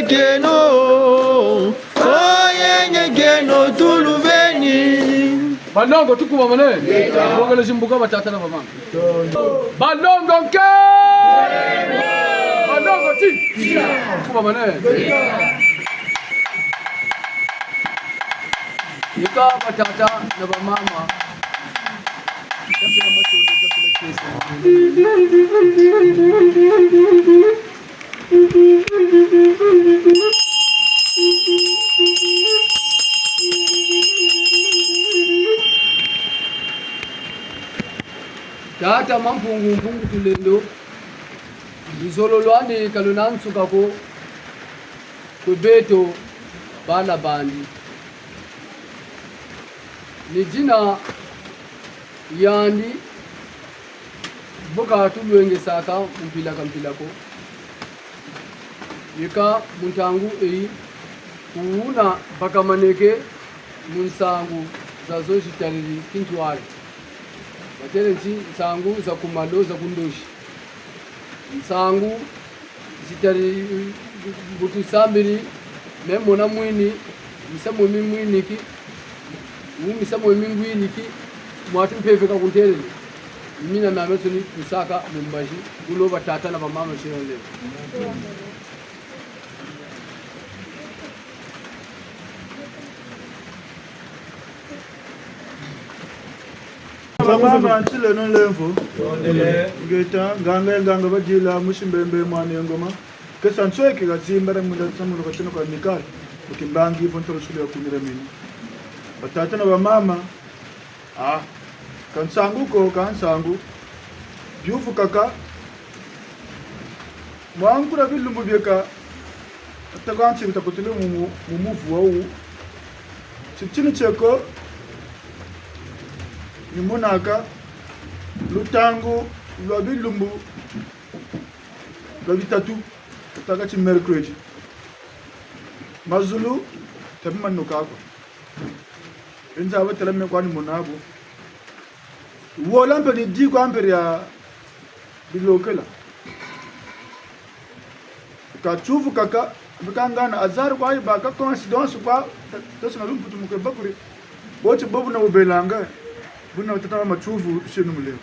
yenyekeno yenyekeno tuluveni Balongo tukuba mane bongole jimbuka batata na mama balongo nke balongo ti tukuba mane nika batata na mama Tata mpungu tulendo Izolo lwani kalunansuka ko Kubeto bala bandi ni jina yandi boka tulwenge saka mpila ko yika muntangu kuuna bakamaneke munsangu zazo shitariri kintwari Materenzi nsangu za kumalo za kundoshi nsangu zitari butu sambiri memona mwini misamo mwiniki misamo mwiniki mwatu mpeveka kuntere mina mameso ni kusaka mumbaji ulo batata na mama shirole Mama antile no levo ngeta ganga bajila mushimbembe mwana ngoma kesa nsweke gazimbara munda samuno katino kwa mikali ukimbangi bontolo shule ya kunyira mini batata na mama kansangu byufu kaka mwangura bilumbu byeka ataganchi bitakutile mu muvu wau chini cheko nimunaka lutangu lwa bilumbu lwa bitatu utakachi mercredi mazulu tabimanukako enza batalame kwani munabo wolambe ni di kwa mbere ya bilokela kachuvu kaka bikangana azar kwa ibaka coincidence kwa tasina lumbu tumuke bakuri boche bobu na ubelanga buna utata machuvu shenu mleo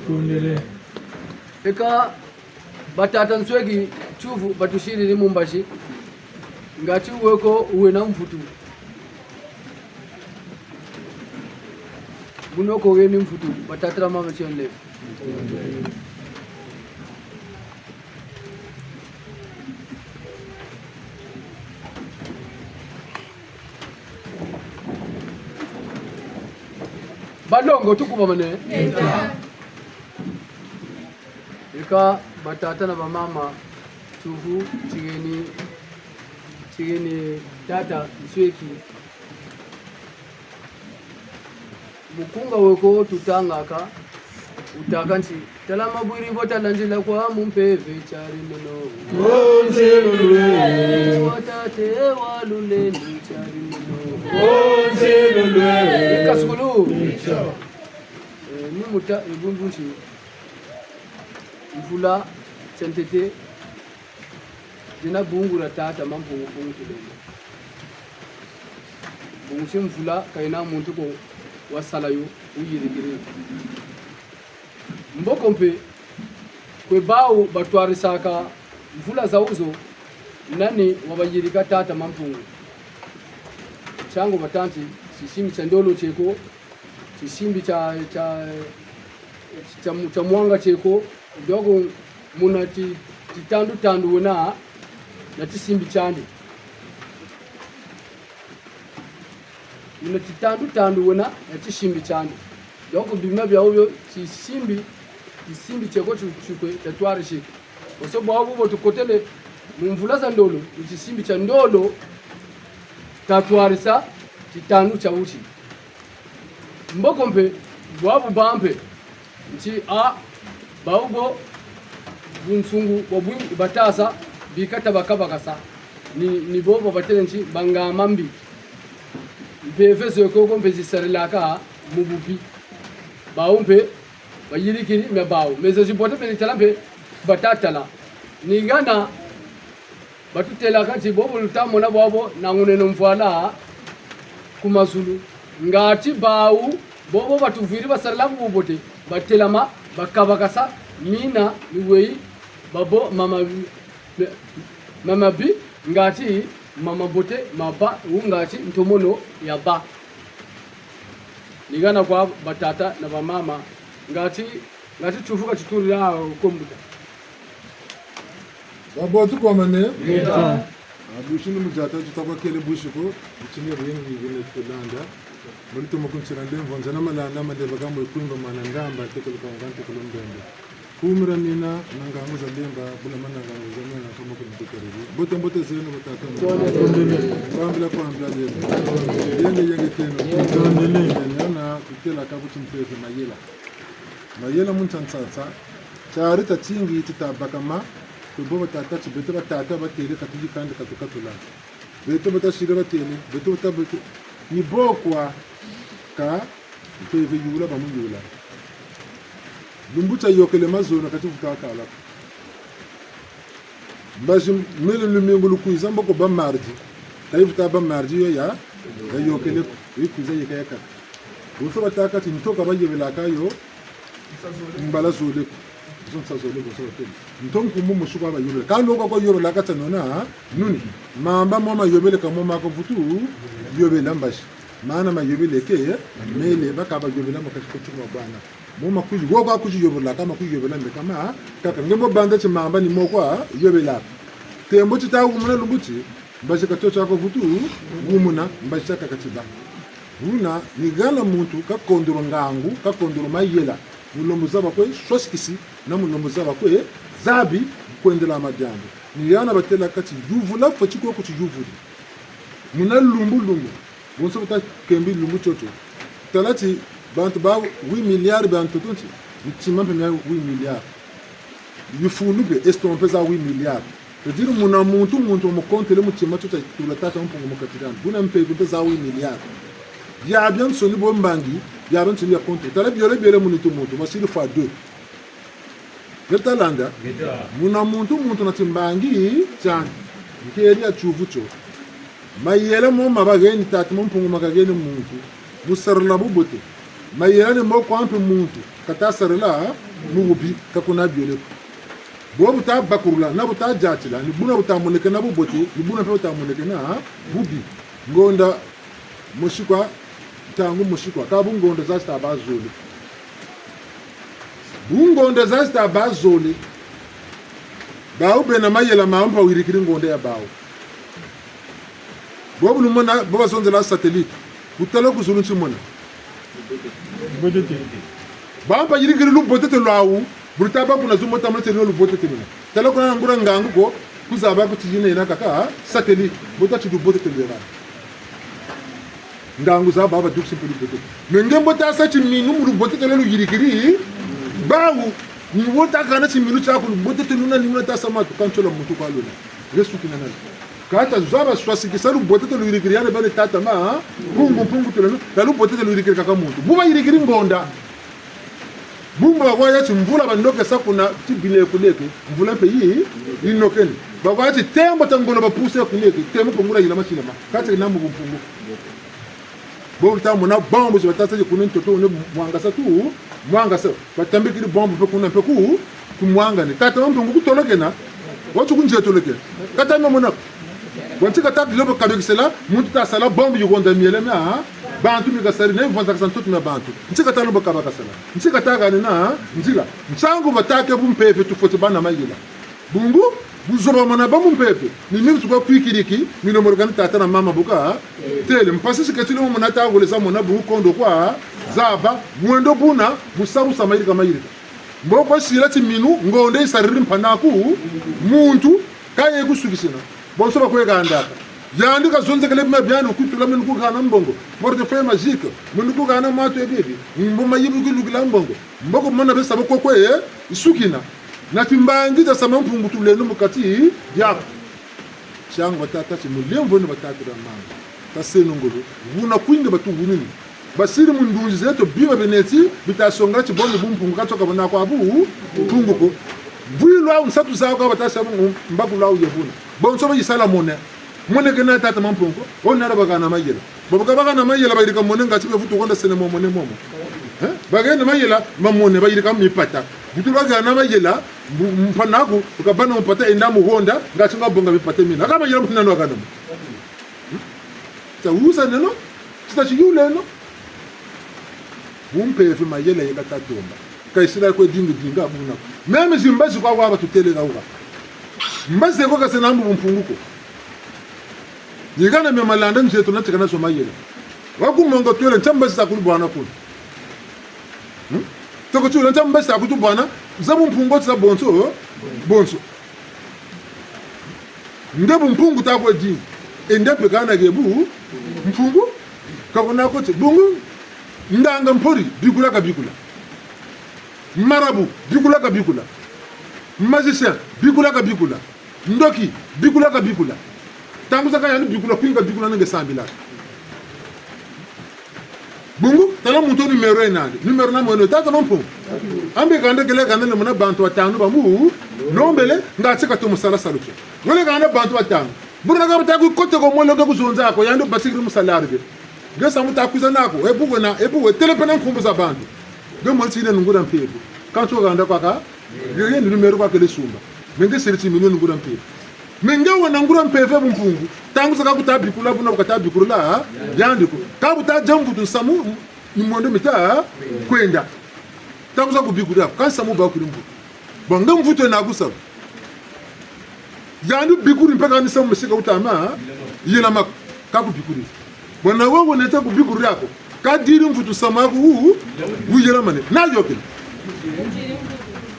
kundele eka batata nswegi chuvu batushiri ni mumbashi ngati uweko uwe na mfutu bunoko weni mfutu batata mama chonle balongo tukuba mane eka batata na mama chuvu chigeni tata nsweki mukunga weko tutangaka utakanchi talama bwiri bota lanjila kwa mumpeve chari nono onze lulwe watate walule ni chari nono onze lulwe kasukulu ni muta ibundushi mvula sentete jina bungura tata mampungu tulele bungushi mvula kaina muntu ko wasalayo uyirigire mbokompe kwe bawo batwari saka mvula zauzo nani wabayirika tata mampungu chango batanti sishimbi cha ndolo cheko sishimbi cha mwanga cheko dogo muna titandu wena na tisimbi chande muna titandu wena na tisimbi chande dogo bimna bya obyo tisimbi cheko chukwe tatwari shiki osobo abo botukotele mumvula za ndolo tisimbi cha ndolo tatwarisa titandu cha uchi mbokompe bwabu bampe nchi baugo bunsungu wabwi batasa bikata bakabakasa ni bobo batele nchi bangamambi befeso koko mpezi sarilaka mubupi baumpe bayirikiri me bawo mezo jibote pe talampe batatala ni gana batutela kati bobo lutamona bwabo nanguneno mfwala kumazulu ngati bawu bobo batuviri basarala kubote batelama bakabakasa mina niwei babo mama bi ngati mama bote maba ngati ntomono ya ba nigana kwa batata na bamama ngati tufuka chiturira kombuta babo tukomane abushini mujata tutakwa kele bushiko chini yengi ngine tulanda muri tumukunchira ndemvo nzana malanda madeva kamwe kwimba mana ngamba tekelo kangante kolombende kumira mina nangangu za lemba bula mana nangangu za mina kama kunitekereri bote zenu batata kwambila yenge yana kutela kabuti mpefe mayela muntantsatsa chari tatsingi titabakama kubo batata chibete batata batele katiji kandi katukatula beto batashira batele beto batabete ni bokwa ka mpefe yula bamuyula lumbucha yokele mazona kati kukakala mbaji mele lumingu lukuiza mboko ba mardi taifuta ba mardi yo ya yokele ikuiza yekayaka uso bataka tintoka bayebela kayo mbala zole zonsa zole boso hotel ntonku mumu shuka ba yobela kalo ko yobela kata nona nuni mamba mama yobele ka mama ko futu yobela mbashi maana mayobele ke mele bakaba yobela makati ko tuma bana mama kuji goga kuji yobela kama kuji yobela mbe kama kaka ngemo banda chi mamba ni mokwa yobela tembo chita umuna lumbuchi mbashi ka tocha ko futu umuna mbashi ka katiba una nigala muntu ka kondoro ngangu ka kondoro mayela mulombo zaba kwe shoskisi na mulombo zaba kwe zabi kwendela majambo niyana batela kati yuvula fachiko ko yuvuli muna lumbu bonso ta kembi lumbu chocho talati bantu ba 8 milliards bantu tonti mitima pe 8 milliards yufulube estompe za 8 milliards dire muna muntu mo kontele mutima chocho tulatata mpungu mokatirana buna mpe za 8 milliards ya bien soni bombangi ya bien soni ya compte tala biole munitu muntu masili fois 2 Getalanda muna muntu na timbangi cyane nkeri ya chuvucho mayela mo mabageni tatu mo mpungu makageni muntu musarla bubote mayela ne mo kwampe muntu katasarla mububi kakuna biole bo buta bakurula na buta jatila ni buna buta moneke na bubote ni buna pe buta moneke na bubi ngonda mushikwa tangu mushikwa ka bungonda zasta bazoli bungonda zasta bazoli bawo bena mayela mampa wirikiri ngonda ya bawo bobu lumona boba sonze la satellite utalo kuzulunchi mona bamba yirikiri lu botete lawu burtaba kuna zumo tamate lu botete mina talo kuna ngura ngangu ko kuzaba ko tijine ina kaka satellite botati du botete lera ndangu za baba duksi puli bote mengembo ta sa chiminu mu bote tele lu yirikiri bawu ni wota kana chiminu cha ku bote tele nuna ni ta sama to kanchola mutu kwa lona resu kinana kata zaba swasi kisalu bote tele yirikiri yana bale tata ma pungu tele lu bote tele yirikiri kaka muntu buba yirikiri ngonda bumba kwa ya chimvula bandoke sa kuna tibile kuleke mvula pe yi inokeni baba ti tembo tangono ba puse kuleke tembo pongura yila machina ma kata namu bumpungu bon tamu na bombo je batata je kunin toto ne mwanga sa batambikiri bombo pe kuna pe ku kumwanga ne tata mpungu kutoloke na watu kunje toloke kata mona wanti kata lobo kabekisela muntu ta sala bombo yugonda miele ma bantu mikasari ne vonza kasantu me bantu ntika ta lobo kabakasela ntika ta gane na ndila nchangu batake bumpepe tufote bana mayila bungu buzoba mona ba mumpepe ni mimi tukwa kwikiriki mino morgani tata na mama buka tele mpasi sikatile mo mona ta ngole sa mona bu kondo kwa zaba mwendo buna busabu samairi kama yiri mboko shira ti minu ngonde isariri mpanaku muntu kaye kusukisina bonso ba kwega ndaka yandika zonze kale mabyano kutula minu ku kana mbongo morte fe magique minu ku kana mato ebibi mboma yibu ku lugila mbongo mboko mona be sabo kokwe isukina na timbangi za sama mpungu tulenu mukati yako changu batata chimulembo ni batata da mama taseno ngolo vuna kwinga batunguni basiri mundunji zeto biba beneti bitasonga chibombe bumpungu katoka bana kwa abu tunguko vuilwa unsatu za kwa batasa mbakula uyevuna bonso ba yisala mone gena tata mamponko ona rabaga na mayela babaga na mayela bayirika mone ngati befutu konda sene mone momo baga na mayela mamone bayirika mipata butulaga na mayela mpanako ukabana mpata enda muhonda ngati ngabonga bipate mina kama yela mtunano akana ta usa neno tachiyule no umpefe mayela yekatatomba kaisira kwe dinga buna meme zimbazi kwa kwa batutele kauka mbaze kwa kasena mbu mpunguko yigana me malanda nje tunatika nazo mayela wakumongo twele nchambazi za kulibwana kuno toko chula nchambazi za kutubwana zabu mpungo za bonso ndebu mpungu takwe dinga endepe kana gebu mpungu kakona kote bungu ndanga mpori bikula ka bikula marabu bikula ka bikula magicien bikula ka bikula ndoki bikula ka bikula tangu saka yani bikula kwinga bikula nange sambila bungu tala muntu numero enande numero na mono tata mampo ambe kande gele kande le mona bantu atanu bamu nombele ngatsika to musala salucho wole kande bantu atanu burna ga bata ku kote ko molo ga kuzonza ko yando basikri musalarbe gesa mutakuza nako ebuwe telepena nkumbuza bantu gemo tsine ngura mpepo kanto ganda kwaka yeye ni numero kwa kele sumba menge seriti mino ngura mpepo menge wana ngura mpepo mpungu tangu saka kutabikula buna kutabikula yandiko kabuta jambu tunsamu ni mondo mita kwenda tangu saka kubikula kansa mu ba kulimbu bonga mvuto na kusa yandu bikuri mpaka ni samu mshika utama yela mak kakubikuri bona wewe neta kubikuri yako kadiri mvuto samaku uyela mane na yoke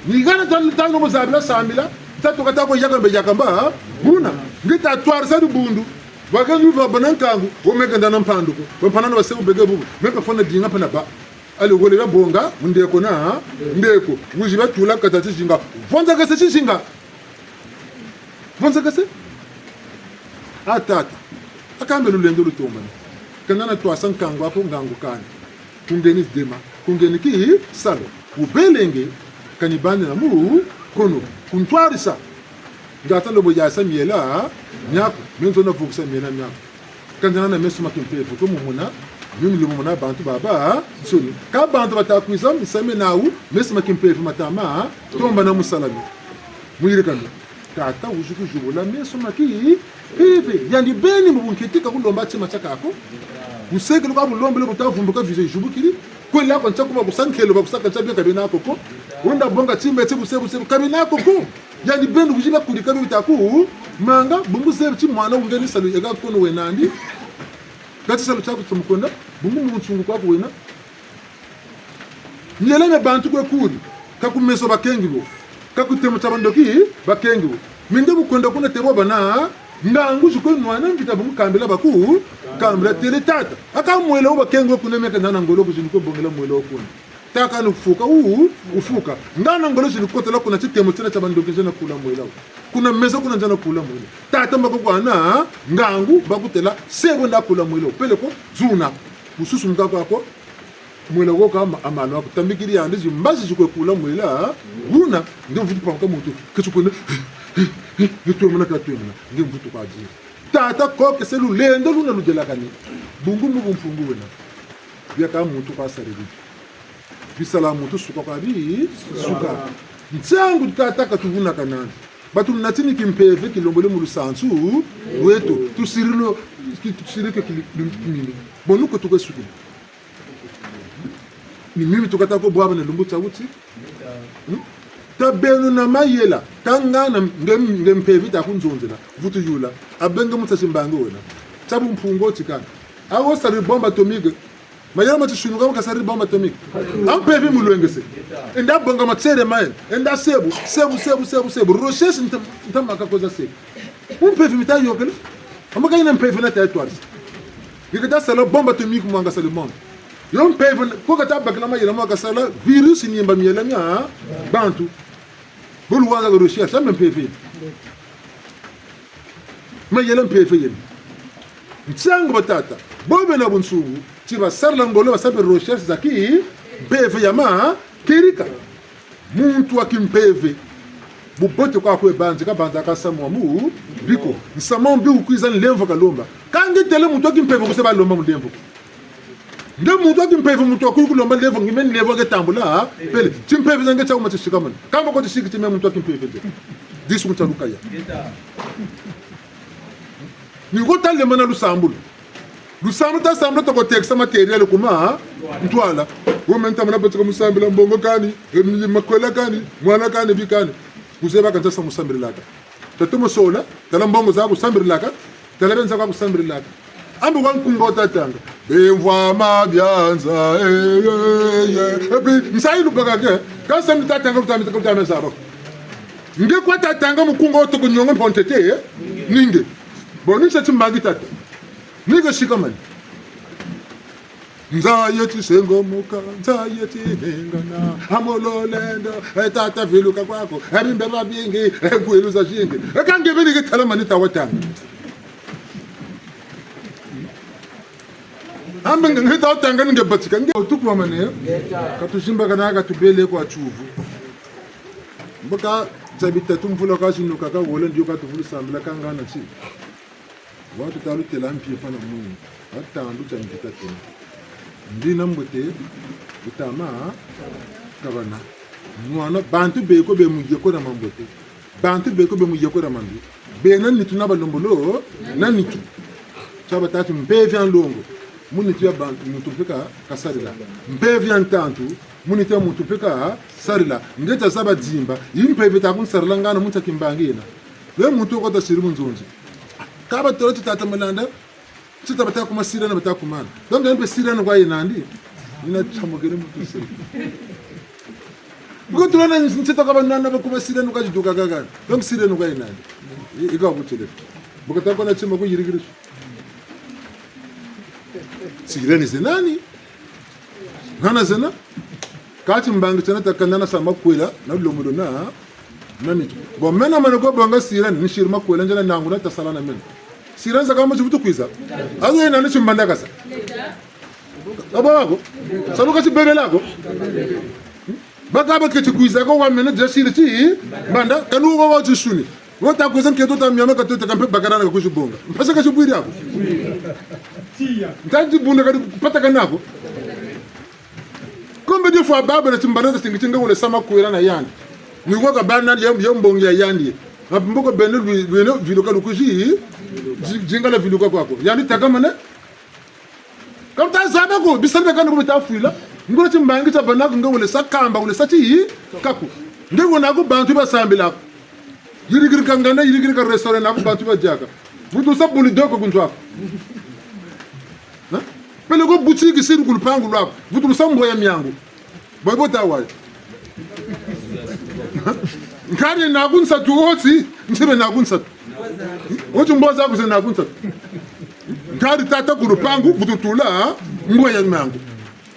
ni gana tano mozabila samila tatu katako yakambe yakamba buna ngita twar sa bundu wakanu va banankangu omeka ndana mpanduko wampanana wase ubege bubu meka fona dinga pana ba ali golela bonga ndeko na ndeko wujiba tula katati jinga vonza kase chinga vonza kase atata akambe lulendo lutomana kanana twasan kangu apo ngangu kani kungeni dema kungeni ki salo ubelenge kanibande na mu kono kuntwarisa ngata lobo ya samiela nyako menzo na fuksa miela nyako kanjana na mesu makimpe foto mumuna mimi lumuna bantu baba soni ka bantu batakuiza misame nawu mesu makimpe matama tomba na musalami mwire kando tata ujuku jubula mesu maki pepe yandi beni mubunketika kulomba chima chakako useke luka bulombe lo butavumbuka vize jubukiri kwela ko ntsakuma kusankelo bakusaka tsabye kabina koko unda bonga chimbe tsebu kabina koko yani bendu kujiba kulika bitaku manga bungu sebu chi mwana ungeni salu ega kono wenandi gati salu chako tumukonda bungu mutsungu kwa kuwena nyeleme bantu kwe kuri kakumeso bakengibo kakutemu chabandoki bakengibo minde bukonda kuna tebo bana ndangu jukoni mwana ngita bungu kambela baku kambela tele tata aka mwele oba kengo kunemeka ndana ngolo kujinuko bongela mwele okuna taka nufuka ufuka ndana ngolo jinuko tela kuna chitemo tena chabandoki jana kula mwele kuna meza kuna jana kula mwele tata mbako kwana ngangu bakutela sebo nda kula mwele pele ko zuna ususu mkako ako mwele ko kama amalo ako tambikiri yandi jimbazi jukwe kula mwele una ndio vutu panka mutu kachukuna ngitumuna ngimvuto kwa jini tata koke selu lendo luna lujela kani bungu mfungu wena byaka muntu kwa sarili bisala muntu suka kwa bi suka ntsangu tata katuvuna kanani batu natini kimpeve kilombole mu lusansu weto tusirilo tusirike kilimini bonuko tukesuku ni mimi tukata ko bwaba ne lumbu tsawuti tabenu na mayela kangana ngempevi takunzonzela vutu yula abenge mutsasimbango wena tabu mpungo tikana awo sari bomba atomique mayela matshunuka ka sari bomba atomique ampevi mulwengese enda bonga matsere maye enda sebu roches ntamaka koza sebu umpevi mitayo kele amaka ina mpevi na territoire ngikata sala bomba atomique mwanga sala monde yon peven ko kata bakla mayela mwanga sala virus nyimba miela nya bantu bolu wanga go recherche ça même PV mais yelen PV yen tsango batata bobe na bunsugu tiba sarla ngolo basabe recherche zaki PV yama kirika muntu akim PV bubote kwa kwe banzi ka banza ka samwa mu biko nsama mbi ukwiza nlemvo kalomba kange tele muntu akimpevo kuseba lomba mlemvo nde muntu akimpevo muntu akukulomba levo ngimeni levo ke tambula pele chimpevo zange cha umati shikamana kamba ko tishiki time muntu akimpevo de disu kutaluka ya ni gotale mana lusambulo ta sambula to ko teksa material kuma ntwala wo menta mana batiko musambila mbongo kani makwela kani mwana kani bikani kuzeba kanza sa musambirlaka tatumo sola tala mbongo za kusambirlaka tala benza kwa kusambirlaka ambi wankungo tatanga bemvwa mabyanza msailu bagage kasa mtatanga kutameza zabo nge kwa tatanga mukungo to kunyonga pontete ninge bonisa timbangi tata niga shikamani nzayeti sengomuka nzayeti ngana amololendo etata viluka kwako abimbe babingi ekweluza shinge ekangebeni kethala manita watanga ambe ngita watanga ngebatika ngetukwa mane katushimba kana katubele kwa chuvu mboka zabita tumvulo kashinuka ka wole ndio katuvulu sambla kangana chi watu talutela mpie pana mungu atandu changita tena ndina mbote utama kabana mwana bantu beko be mujeko na mambote bantu beko be mujeko na mambi bena nitu na balombolo na nitu chaba tatu mbevi an longo munitu ya bantu mutu peka kasarila mbevi an tantu munitu ya mutu peka sarila ngeta saba dzimba impevi takunsarila ngana mutu kimbangina we mutu ko tasirimu nzonzi kaba tolo tata malanda tita bataka kuma sirana bataka kumana donc nbe sirana kwa inandi ina chamogere mutu siri buko tulana ntita kaba nana bakuma sirana kwa jiduka gaga donc sirana kwa inandi ika butele buko takona chima ko yirigiri sirani zenani nana zena kati mbangi tena takanana sama kwela na lomudo na nani bo mena manago banga sirani ni shirma kwela njana nanguna tasalana mena siranza kama chivutu kwiza azo ina nichi mbanda kasa aba wako saluka chibebe lako bakaba kechi kwiza ko wamene jashiri chi mbanda kanu ko wachi shuni wota kwiza nketo ta myama ka tota kampe bakarana ko shibonga mpasa ka shibwiri yako ntanji bunda kadi pata kanako kombe de fois baba na chimbanda ta tinga wole sama kwira na yandi ni ko ka bana yembongi ya yandi ngapmboko bene lwino viloka lukuji jingala viluka kwako yani takamane kamta zabako bisalbe kana ko tafila ngoro chimbangi cha banako ngawole sakamba ule sachi kaku ngewo nako bantu basambila yirigiri kangana yirigiri ka restaurant nako bantu bajaka butu sabuli doko kunjwako na pele go boutique siri kulpangu lwako butu sambo ya miangu bobo tawali ngani nakunsa tuotsi msibe nakunsa othi mboza kuze nakunsa ngani tata kulupangu bututula ngoya mangu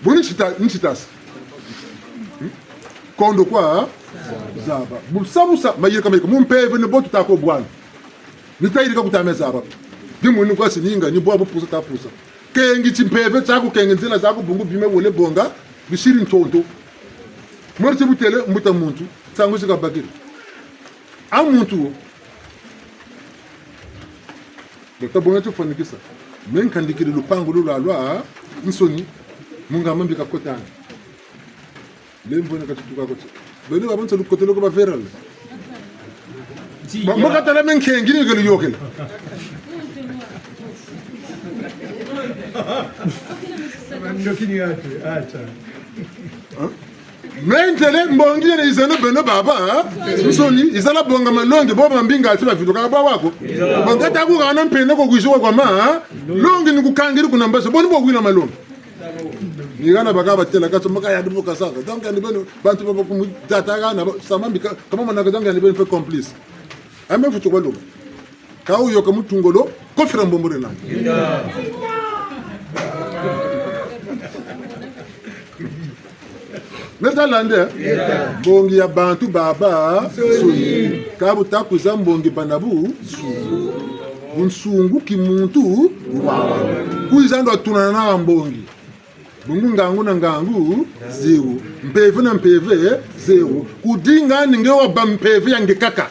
bunishita nchitasa kondo kwa zaba busabusa mayira kama mumpeve ne botu tako bwana nitayirika kutameza aba ndimuni kwa sininga ni bwa bupusa tapusa kengi chimpeve chako kengi nzila zako bungu bime wole bonga bishiri ntonto morti butele mbuta muntu sangu sikabakira amuntu Dr. Bonatu fanikisa menkandikire lupango lulwa nsoni munga mambika kotana lembo na katutuka koti bene babonza lukotelo ko ba viral mboka tala menkengi ni gelu yokela ndokini yake acha mentele mbongi ne izana bene baba nsoni izala bonga malonge boba mbinga atula vidoka baba wako bangata ku kana mpende ko kwishoka kwa ma longe ni kukangiri kuna mbaso boni bo kwina malonge ni kana baka batela katso maka ya dubuka saka donc ni beno bantu baba ku data kana samambi kama manaka donc ni beno pe complice ame futu ko loba ka uyo ka mutungolo ko fira mbombore na Netalande mbongi ya bantu baba suni kabu takuza mbongi banabu unsungu kimuntu wawa kuizando tunana na mbongi bungu ngangu na ngangu 0 mpeve na mpeve 0 kudinga ninge wa bampeve yange kaka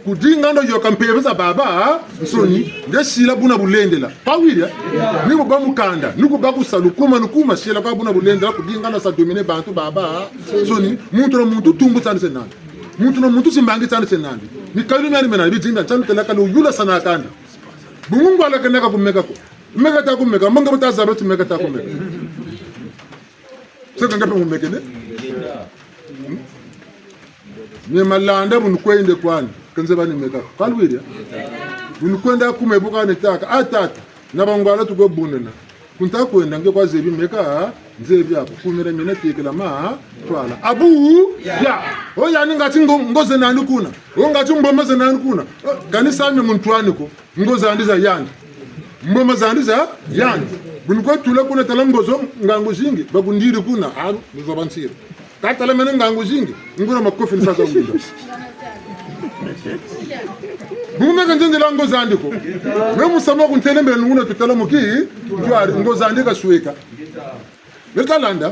kudinga ndo yoka mpeve za baba nsoni ndeshila buna bulendela pawira niko bamukanda niko bakusalukuma nukuma shila kwa buna bulendela kudinga na sa domine bantu baba nsoni muntu na muntu tumbu tsani senandi muntu na muntu simbangi tsani senandi nikalu nyani mena bijinga tsani telaka lo yula sana kanda bungu ala kanaka kumeka ko meka ta kumeka manga butazaba tumeka ta kumeka saka ngapi kumeka ne ni malanda munkwende kwani kanze bani meka kalwira munkwenda kumebuka netaka atata nabangwala tukobunena kunta kwenda nge kwa zebi meka nzebi apo kumira mina tekela ma twala abu ya o yani ngati ngoze nani kuna o ngati mboma za nani kuna kanisa me muntwani ko ngoze andiza yani mboma za andiza yani bunko tula kuna talambozo ngangu zingi bakundiri kuna aru nizobansira katala mena ngangu zingi nguna makofi ni sasa ngindo bume kanjende la ngoze andiko memu sama kuntelembele nguna tutalamuki twari ngoze andika sweka Metalanda,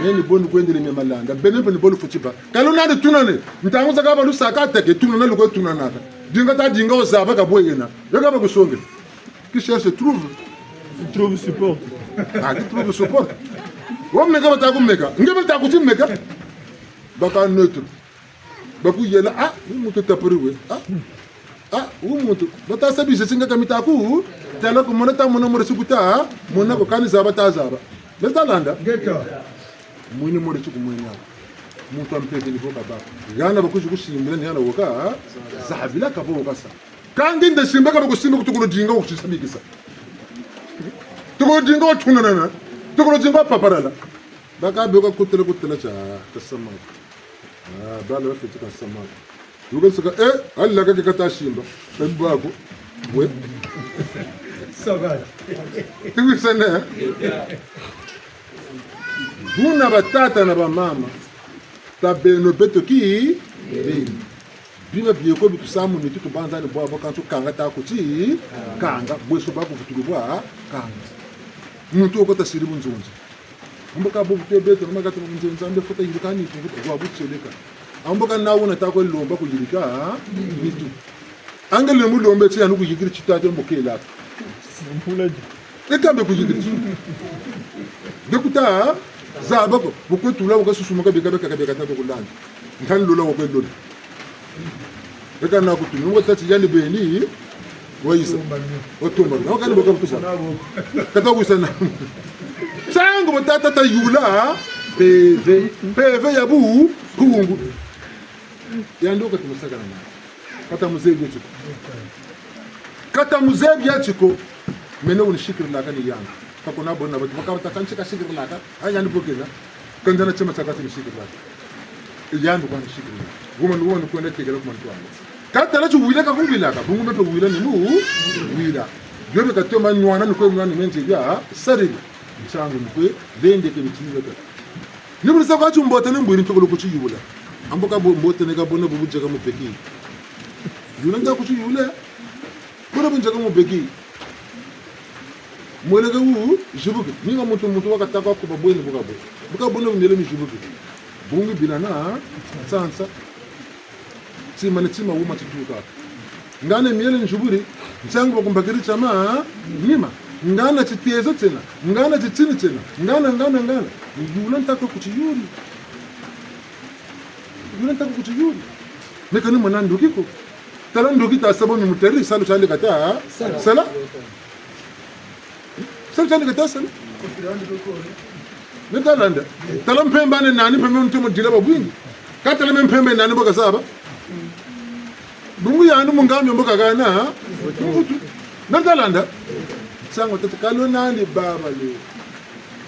meni bonu kwendele me malanda, benebe ni bolu futiba. Kalona de tunane, ntango za kaba lusaka teke tunana luko tunana. Dinga ta dinga ozaba ka boyena. Yoga ba kusonge. Qui cherche trouve support. Ah, qui trouve support. Wo mega bata ku mega. Ngebe ta ku tim mega. Baka neutre. Baku yela ah, mutu tapuriwe. Ah, mutu. Bata sabi je singa kamita ku, tala ku monata mono sukuta, mona ko kanisa bata zaba. Metalanda mwini mori chuku mwini muntu ampeze livoka baba gana bakuji kusimbira ni yana woka zahabila kabo wokasa kandi ndashimba kabo kusimba kutukulo jinga ukusabikisa tukulo jinga otunana tukulo jinga paparala baka beka kutela cha tasama bala bafite tasama yugasaka alla kake katashimba tabako we sagala tuwisana Buna batata na bamama tabeno beto ki bina bieko bitu samu ni tutu banza ni bwa bokantu kanga ta kuti kanga bweso bako futugo bwa kanga muntu okota siribu nzonzi amboka bo buto beto na magatu nzonzi ambe fota yirikani futu bwa butseleka amboka nawo na ta ko lomba ku yirika bitu angele mu lombe tsi anu ku yigiri chitate mbokela mpulaji ekambe ku yigiri dekuta zabako bukutula ukasusumoka beka tato kulanda ngani lola wokwelona ekana kutu ngo tati yani beni wayisa otomba ngakani boka kutusa kata kusana sango batata ta yula pv yabu kungu yandoka tumusakana kata muzebi yachiko mene unishikira lakani yangu kakuna bona bati bakabata kanchika shikira laka ayani bokeza kanjana chema chakati shikira laka yandu kwa shikira woman wonu kwenda tegela kuma ntwana kata la chuwila ka kumbila ka bungu meto wila ni mu wila yobe ka toma nwana ni ko mwana mente ya sari changu mkwe dende ke mitiwe ka ni bulisa kwa chumbota ni mbwini tokolo kuchi yula amboka mbote ne ka bona bubuja ka mupeki yula nda kuchi yula bona bunja ka mupeki mweleke wu jibuki ninga mutu wakataka ko babweni buka bono ndele mi jibuki bungi binana sansa tima wu matutuka ngane miele njuburi nsangu bakumbakiri chama nima ngana chitiezo tena ngana chitini tena ngana yula ntaka kuchiyuri mekani mwana ndukiko tala ndukita saboni muteri salu chale kata sala Sali katasa Netalanda talam pemba ne nani pembe mtumo jila babwingi kata le mpembe nani boka saba bungu yandu mungamyo mboka kana mfutu Netalanda sango tatakalo nani baba le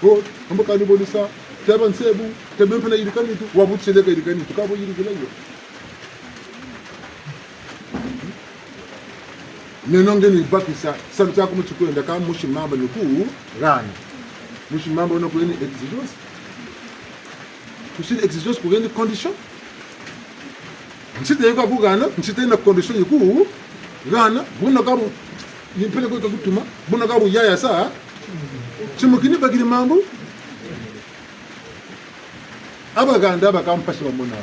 ho mboka ni bolisa taban sebu tabe pena yirikani tu wabutse ka yirikani tu kabo yirikala yo nenonge ni bakisa sabita ko mutuko enda ka mushi mamba nuku rani mushi mamba ono ko ni exigence kushiri exigence ko ni condition nsite ko bugana nsite na condition yiku gana buna ka bu yipele ko kutuma buna ka bu yaya sa chimukini bagiri mambo abaganda abakampasha bamona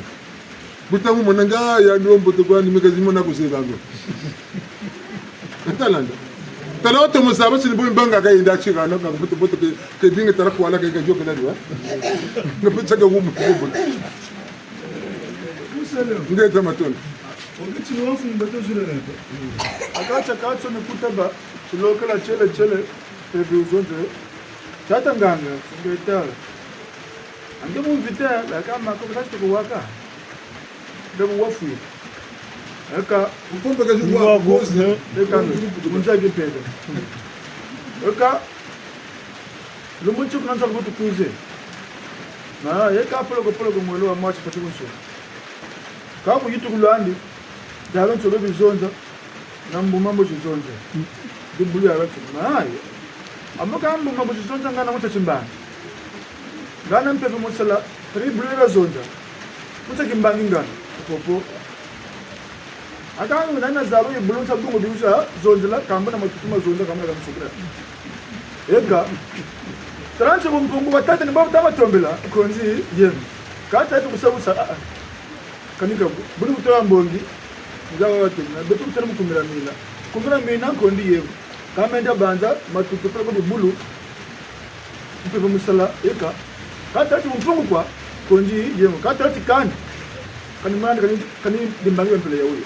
butamu monanga ya ndombo to kwani mekazi mona kusebango talanda talato musaba sinbo mbanga ga inda chika no ga buto buto ke dinga tarafu wala ga joka dalwa ngapitsa ga wumu ko ngeta matona wakati ni wafu mbato zile neto akacha katso ni kutaba tulokala chele pepe uzonze tata nganga ngeta ange mu vita la kama ko kati ko waka debu wafu aka upombe ga zuwa goze eka munzage pepe eka lumunchu kanza kutu kuze na eka polo ko mwelo wa machi pati kunso kamu yitu kulandi daga tsobe bizonza nambu mambo chizonza dibuli ya watu nayo amaka ambu mambo chizonza ngana mutachimbana ngana mpevu musala tribuli ya zonza mutakimbangi ngana popo akanga nana zaru ibulu tabungo biusha zonzela kamba na matutuma zonza kamba na musukira ega tranche bomkongo batata ni babu tama tombela konzi yem kata tu kusabusa kanika bulu kutoa mbongi ngawa watu na betu kutana kumira mina kondi yevu kama enda banza matutu pako bulu mpepo musala eka kata ati mfungu kwa kondi yevu kata ati kani manda kani dimbangi mpele ya uli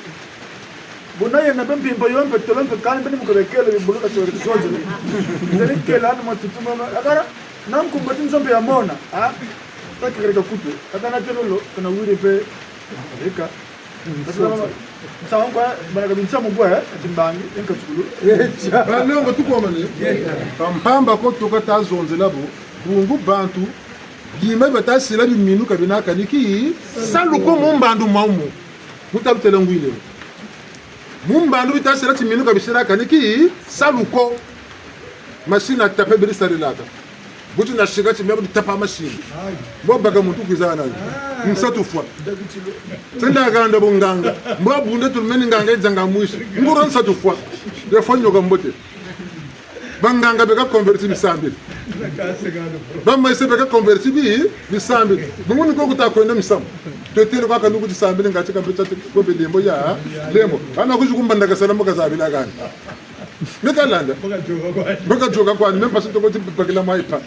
bona yana bempi mpo yompe tolompe kani beni mukabekele bulu katore zonzo nzeli kela anu matutu mama akara nam kumbati nzombe ya mona taki karika kutu kata na tenolo kana wiri pe eka sawa kwa bana binsa mubwa timbangi enkachukulu leo ngatuko mane pampamba ko toka tazonze labo bungu bantu gima batasila biminuka binaka niki saluko mumbandu maumu mutabutela ngwile mumbandu bitasila timinuka bisiraka niki saluko machine tape bilisalilaka butu na shiga timya tapa machine bo baga muntu kuzana nsatu fwa tenda ganda bonganga mba bunde tulmeni nganga izanga mwishi nguro nsatu fwa de fonyo gambote banganga beka converti bisambi bamma ise beka converti bisambi bungu ko kutakwenda misamu tetero kaka nuku tisambi ngati kambeta ko belembo ya lembo ana kujukumbanda kasalamu kazabila gani mekalanda boka joka kwa mempa sinto ko tipakila maipa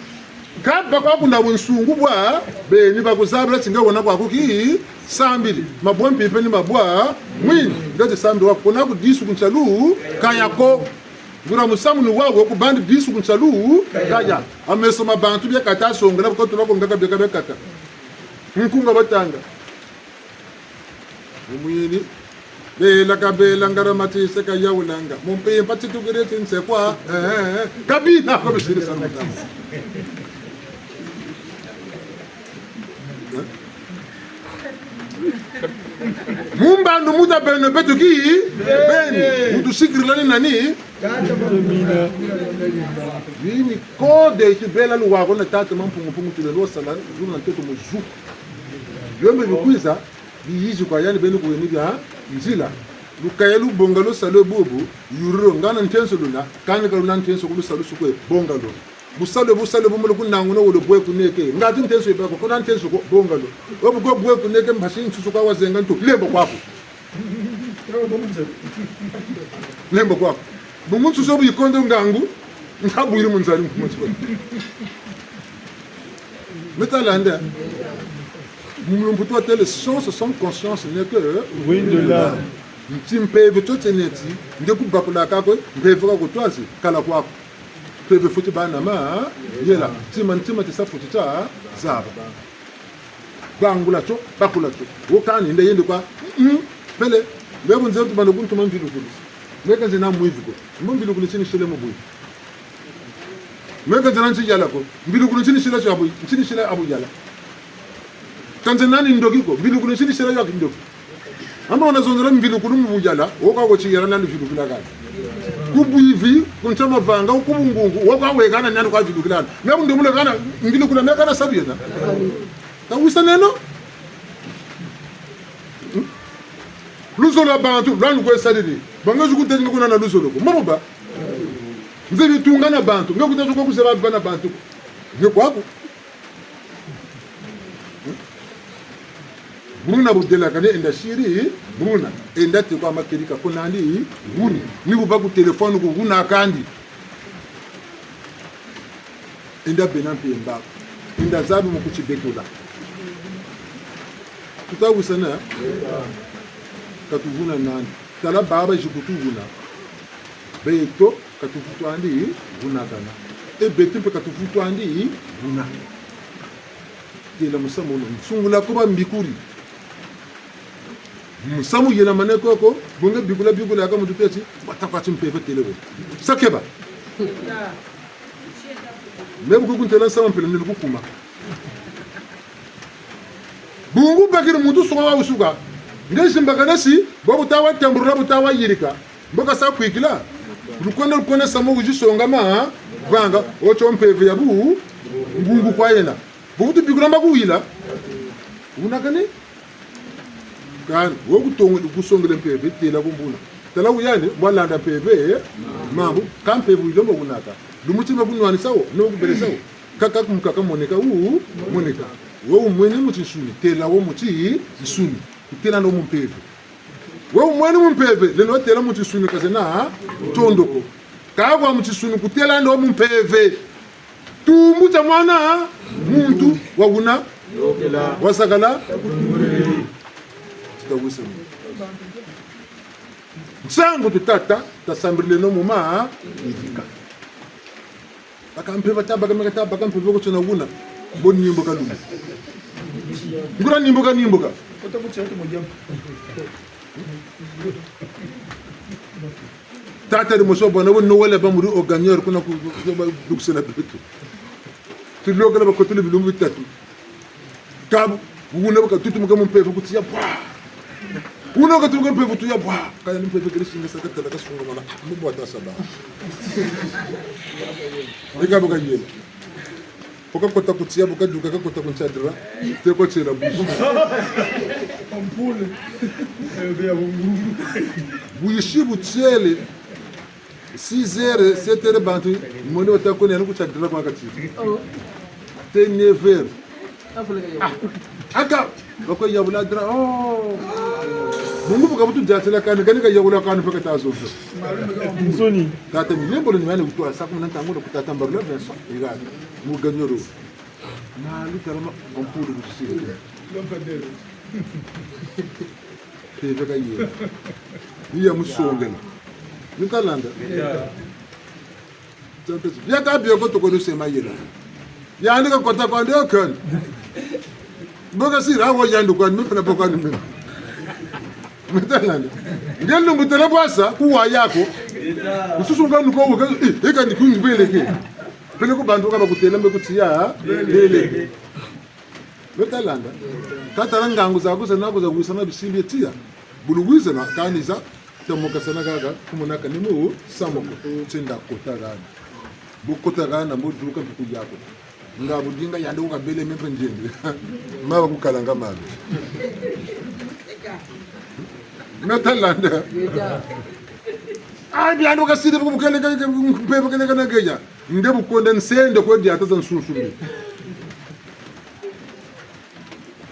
kaba kwa kuna bunsungu bwa beni bakuzabula tinga wona kwa kuki sambili mabwa mpipe ni mabwa mwini ngati sambi wako na kudisu kunchalu kayako ngura musamu ni wawo ku bandi disu kunchalu kaya amesoma bantu bya kata songera ko tulako ngaka bya kata nkunga batanga umuyini bela kabela ngaramati seka yawulanga mumpe pati tukireti nsekwa kabina ko bisiri sana mumbandu muta bene betuki beni mutu sikrilani nani vini kode kibela luwako na tata mampungu tulelo sala luna nteto muzu yombe bikwiza biyizi kwa yani beni kuyeni bya nzila lukayelu bongalo salo bobo yuriro ngana ntenso luna kani kaluna ntenso kulu salo sukwe bongalo busalo bumulo kunanguno wolo bwe kuneke ngati ntenso ibako kuna ntenso bongalo obu go bwe kuneke mbashi nsusu kwa wazenga ntu lembo kwako lembo kwako bumuntu so buyikondo ngangu nkabuyiri munzali mkumutiko metalanda mumulumbu to tele sans conscience n'est que oui de là mtimpeve toteneti ndekubakula kako mpevuka kutwazi kala kwako peve futi bana ma yela ntima tisafuti ta zaba bangula to bakula to wokani nde yende kwa pele lebo nzetu bano kuntu mamvilu kulu meka zina muiviko mumvilu kulu chini shile mubuyi meka zina nchi yala ko mvilu kulu chini shile abu chini shile abu yala kanzenani ndogiko mvilu kulu chini shile yaki ndogi amba wanazonzera mvilu kulu mubujala woka wochi yala nani vilu kula gani kubuivi kuntama vanga ukubungungu woka wekana nani kwa vilu kula mebu ndimule kana mvilu kula meka na sabiyena ta wisa neno luzolo bantu lwanu kwe sadini banga zukutenga kuna na luzolo ko mabuba nzebi tungana bantu ngakutazo ko kuseba bana bantu ngekwako Bruna budela kane enda shiri Bruna enda te kwa makerika konandi Bruni ni bubaku telefone ko Bruna kandi enda benampe mba enda zabu mukuchi bekola tutawusana katuvuna nani tala baba jikutuvuna beto katufutu andi vuna kana e beto pe katufutu andi vuna tela musamu no sungula ko ba mbikuri musamu yena maneko ko bunga bigula ka mututesi batakati mpeve telewe sakeba mebu ko kuntela sama pele ne kukuma bungu bakir mutu so wa usuga ndesi mbakanasi bobu tawa tambura butawa yirika mboka sa kwikila rukonda samo ujisonga ma vanga ocho mpeve ya bu ngungu kwa yena butu bigulamba kuila unakane kan wogu tongo kusongele mpeve tela kumbuna tala uyane mwalanda peve mambu kan peve ilombo unaka lumutima kunwani sawo no kubele sawo kaka kumkaka moneka moneka wo mweni mutisuni tela wo muti isuni tela no mpeve wo mweni mpeve lelo tela mutisuni kazena tondoko kagwa mutisuni kutela ndo mpeve tumbuta mwana muntu waguna wasakala tawusa sangu tutata tasambrile no muma idika akampeva tabaka mpeva ko tuna wuna boni nyimbo kalungu ngura nimboka tata de moso bona wonno wala ba muri o gagneur kuna ko duksela betu tu logala ba ko tulu bi lumbi tatu kabu wuna ba ka tutu mo gamon peva ko tiya uno ka tulgon pevu tuya bwa kaya ni pevu krisi nga saka tala ka sunga mala mo bota saba ega boka yele poka kota kutia boka duka ka kota kunchadra te ko chera bu ampule be abungu bu yishibu tiele 6h 7h bantu mone wata ko ne ku chadra kwa kati te 9h aka bako yabula dra mungu buka butu jatela kan ka yabula kan fa ta zo soni tata mi lembo ni mane kutoa saku nan tango ko tata mbarlo benso iga mu ganyoro na lu tarama on pudo ku sisi lompadero te vega yeye ya musongen ni kalanda ya ka biyo ko to ko no sema yela ya ni ka kota ko ndio kan boga si rawo yandu kwa mimi na boka ni mimi mtalanda ngendo mutele bwasa kuwa yako ususunga nuko woga eka ndi kungibeleke pele ko bantu ka bakutela mbe kutiya lele mtalanda katara ngangu za kuza kuisana bisimbi tia buluwiza na kaniza tamoka sana gaga kumunaka nimu samoko tsinda kotagana bukotagana mbuduka bikujako ngabudinga yande ukabele mepe njende maba kukalanga mabe natalanda abi ando kaside bukele pepe kene kana geja nde bukonde nsende ko dia tazan sunsunde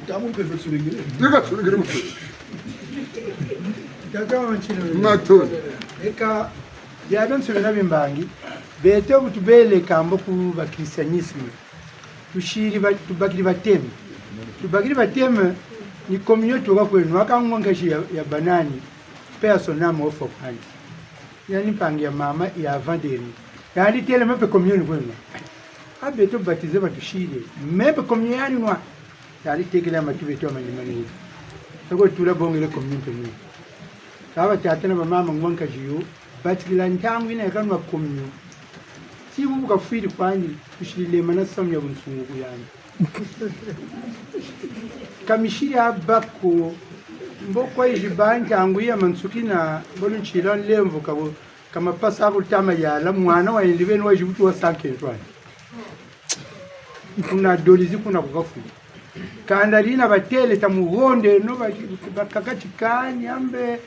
tamu pepe sulingire diga sulingire daga wanchino mato eka yadon sulina bimbangi beto butubele kambo ku bakristianisme tushiri tubakiri bateme ni community wa kwenu akangwangashi ya banani personal ofo kwani yani pangia mama ya vanderi yani tele mepe community kwenu abeto batize batushire mepe community yani nwa yani tegela matubeto amanyimani tako tula bongele community ni sawa tatana ba mama ngwangashi yo batikila ntangu ina kanwa community si bubuka firi kwani tushile mana samya bunsungu yani kamishiri abako mboko ijibanja anguya mansukina bolu nchila lemvo kabo kama pasa kutama yala mwana wa ndiveni wa jibutu wa sanke twani kuna dolizi kuna kukafu kandalina batele tamuhonde no bakakati kani ambe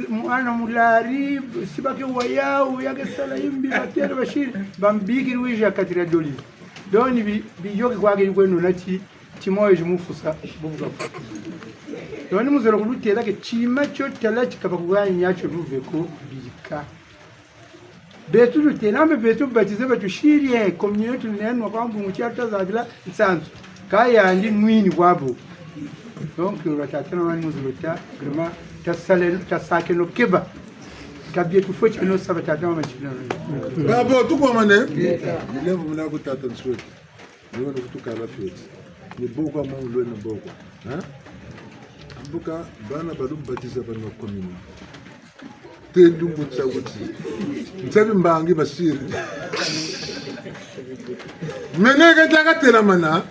mwana mulari sibake wayao yake sala imbi batele bashiri bambiki ruija katira dolizi doni biyoki kwage kwenu nati timoyo jimufusa bubuka Yoni muzoro kulutera ke chima cho talati kabagwanya yacho ruveko bika. Betu lutenambe betu batize betu shirie community neno kwambu muchata zabila nsanzu. Kaya ndi mwini wabo. Donc rotatana wani muzulota grema tasake no keba. Kabie tu foti no sabatata machina. Babo tuko mane. Nilevu mna kutata nsweti. Niona kutuka rafeti. Ni boko ama ulo na boko. Ambuka bana badu batiza bana komini. Tendu mutsa wuti. Mtsabi mbangi basiri. Menega taka tela mana.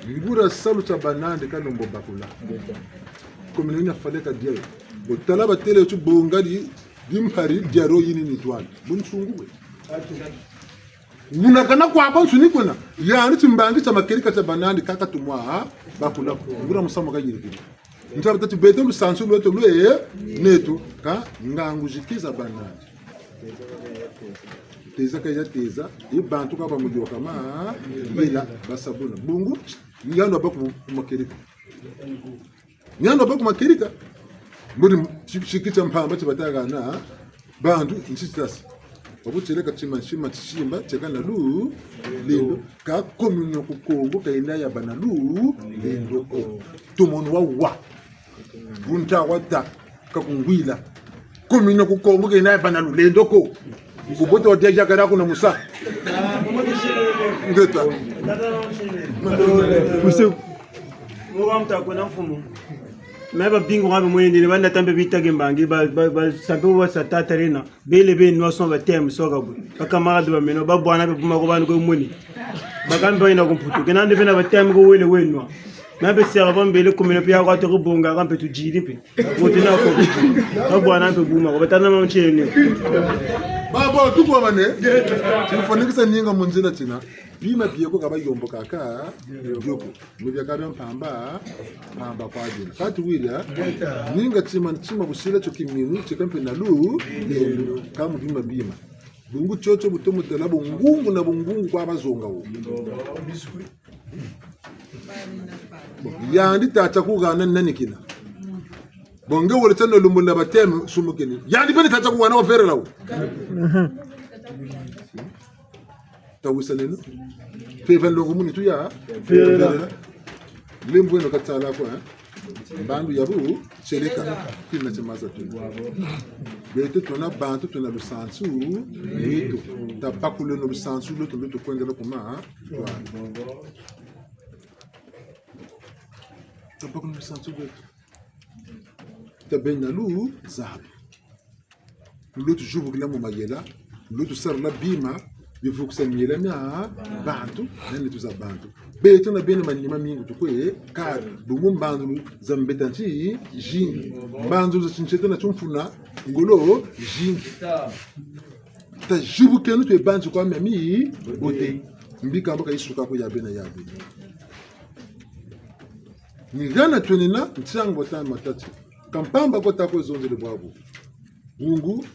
Ngura salu cha banande kalombo bakula. Komini ina faleka dia. Botala batele tu bongadi dimpari diaro yini ni twali. Bunsunguwe. Munakana kwa bonsu ni kona. Ya ni timbangi cha makerika cha banande kaka tumwa bakula. Ngura musamo kayiri. Ntabu tatu beto lusansu lweto lwe netu ka ngangujikiza banande. Teza kaya teza ibantu kaba mudio kama bila basabuna. Bungu ngando abaku makerika. Ngando abaku makerika. Muri shikicha mpamba chibataga na bandu nchitasi. Wabucheleka chimashima chimba chekana lu lindo ka komunyo kukongo kaenda ya bana lu lindo ko tumono wa bunta wata ka kungwila komunyo kukongo kaenda ya bana lu lindo ko kuboto wateja kada kuna musa ngeta musu mugamta kuna mfumo meba bingo ngabe moyende ne banda tambe bitage mbangi ba sabu wa satatarina bele be no so ba tem so gabu akamara do meno ba bwana be buma ko ban ko moni bakambe ina ko putu kenande be na ba tem ko wele wenwa na be sera ba mbele ko meno pya ko to bonga kampe tu jidi pe wotina ko ba bwana be buma ko batana ma mchene babo tuko mane tulifonikisa ninga munzila tina bima biyeko kaba yombo kaka yoko mubya kabe mpamba kwa ajili kati wira ninga chima busila chokiminu chekampe na lu kamu bima bungu chocho butomo tela bungungu na bungungu kwa bazonga wo yandi tata kugana nanikina bonge wole tano lumula batemu sumukini yandi bene tata kugana ofere lawo tawisaleno fevan longo muni tuya fera lembo no katala ko bandu yabu seleka kina chamaza tu beto tona bantu tona lusansu beto tabakulo no lusansu lo to kwendela kuma tabakulo lusansu beto tabena lu zahabu lutu jubu kila mu mayela lutu sar la bima bifukisa miela na bantu nani tuza bantu beto na bene manima mingu tukwe ka bumu bandu zambetanti jingi bandu za chincheta na chumfuna ngolo jingi ta jubu kenu tu bantu kwa mami bote mbika mboka isuka ko yabe na yabe ni gana tunina ntsango botana matatu kampamba ko tako zonzele bwabo bungu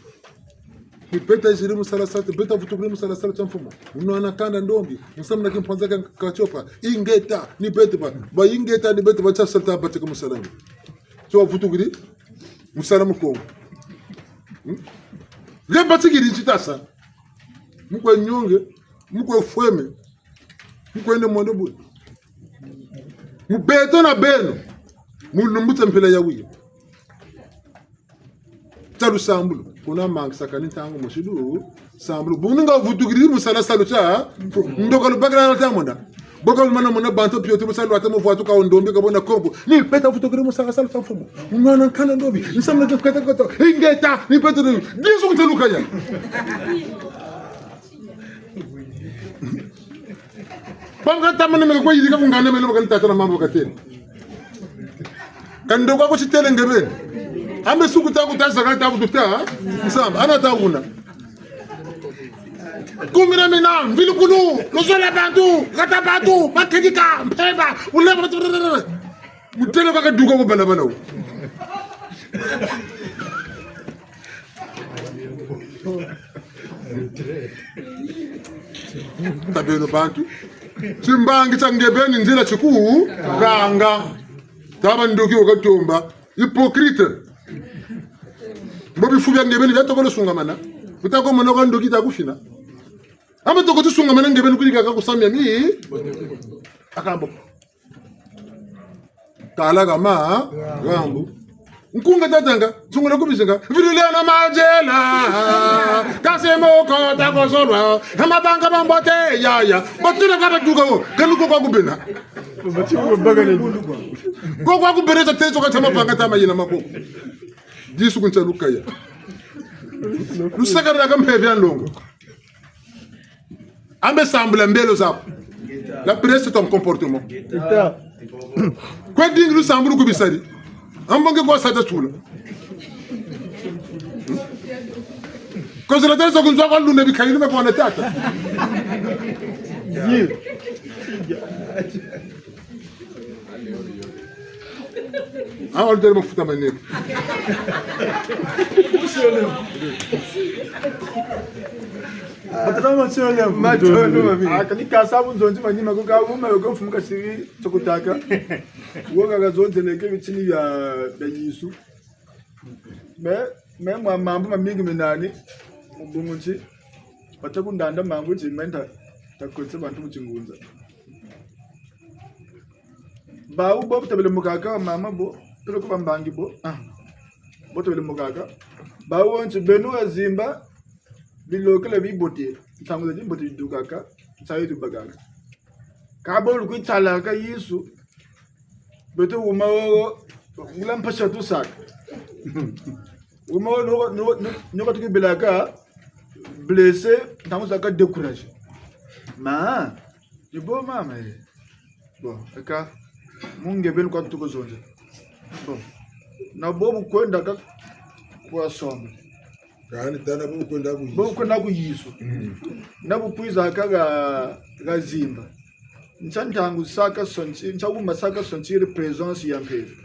Peta jiri musala sate, beta vutuguli musala sate chamfumo. Unaona kanda ndombi, musamna kimpanza kachopa. Ingeta ni beta ba ingeta ni beta ba chasata batika musala. So vutuguli musala mukongo. Le batigiri chitasa. Mukwe nyonge, mukwe fweme. Mukwe ne mondo bu. Mubeto na beno. Mulumbuta mpela ya wiyo. Taru sambulu. Kuna mang sakani tangu moshidu sambulu buninga vutugiri musala salucha ndokalo bagala tamonda bokal mana mona banto pioto musala atamo voatu ka ondombi ka bona kombo ni peta vutugiri musala salucha fumo ngana kana ndobi nsamna kata kata ingeta ni peta dizu kutelukanya banga tamana me ko yidika ngana me lo bakal tatana mambo kateni kando kwa kuchitele ngebe ambe suku taku tasaka tabu tuta nsamba ana tauna kumira mina mvilukulu lozola bantu kata bantu makedika mpeba ulema mutele baka duko ko bala bala tabelo bantu simbangi changebeni nzila chiku ganga taba ndoki okatomba hypocrite bobi fubya ngebeni vyatokolo sunga mana utako monoko ndoki takufina amba toko tusunga mana ngebeni kulika kakusamya mi akambo kala kama gambu nkunga tatanga sungula kubisenga vilulena majela kasemoko takozolwa amabanga bambote yaya botuna kaba duko kanuko kwa kubena ko kwa kubena tatezo katama panga tama yina mako disu kuncha lukaya lusaka daga mpevya ndongo ambe sambla mbelo zap la presse ton comportement quoi dingue lu sambulu kubisari ambonge kwa sata tula konservateur so kunzwa kwa lunde bikayile kwa na tata awa ndere mafuta maneko Matama sole matolo mami akani kasabu nzonzi manyima ko ka uma ko mfumuka siri tsokutaka woga gazonze leke bitini bya Yesu me mambo mamingi menani ubunguti batakundanda mangu jimenta takotse bantu muchingunza ba ubo tabele mukaka mama bo tolo ko bambangi bo bo tabele mukaka ba wonche benu azimba bilokela bibote tsanguza bibote dukaka tsayidu bagaga kabolu kuitsala ka Yesu beto uma ngulampasha tu saka uma no katuki bilaka blessé tsanguza ka découragé ma ibo mama bon aka munge benu kwa tuko zonje bon na bobu kwenda ka kwa somo yani tana bo kwenda ku Yesu nabupwiza ga zimba nchantangu saka sonchi nchakuma saka sonchi presence ya mpevu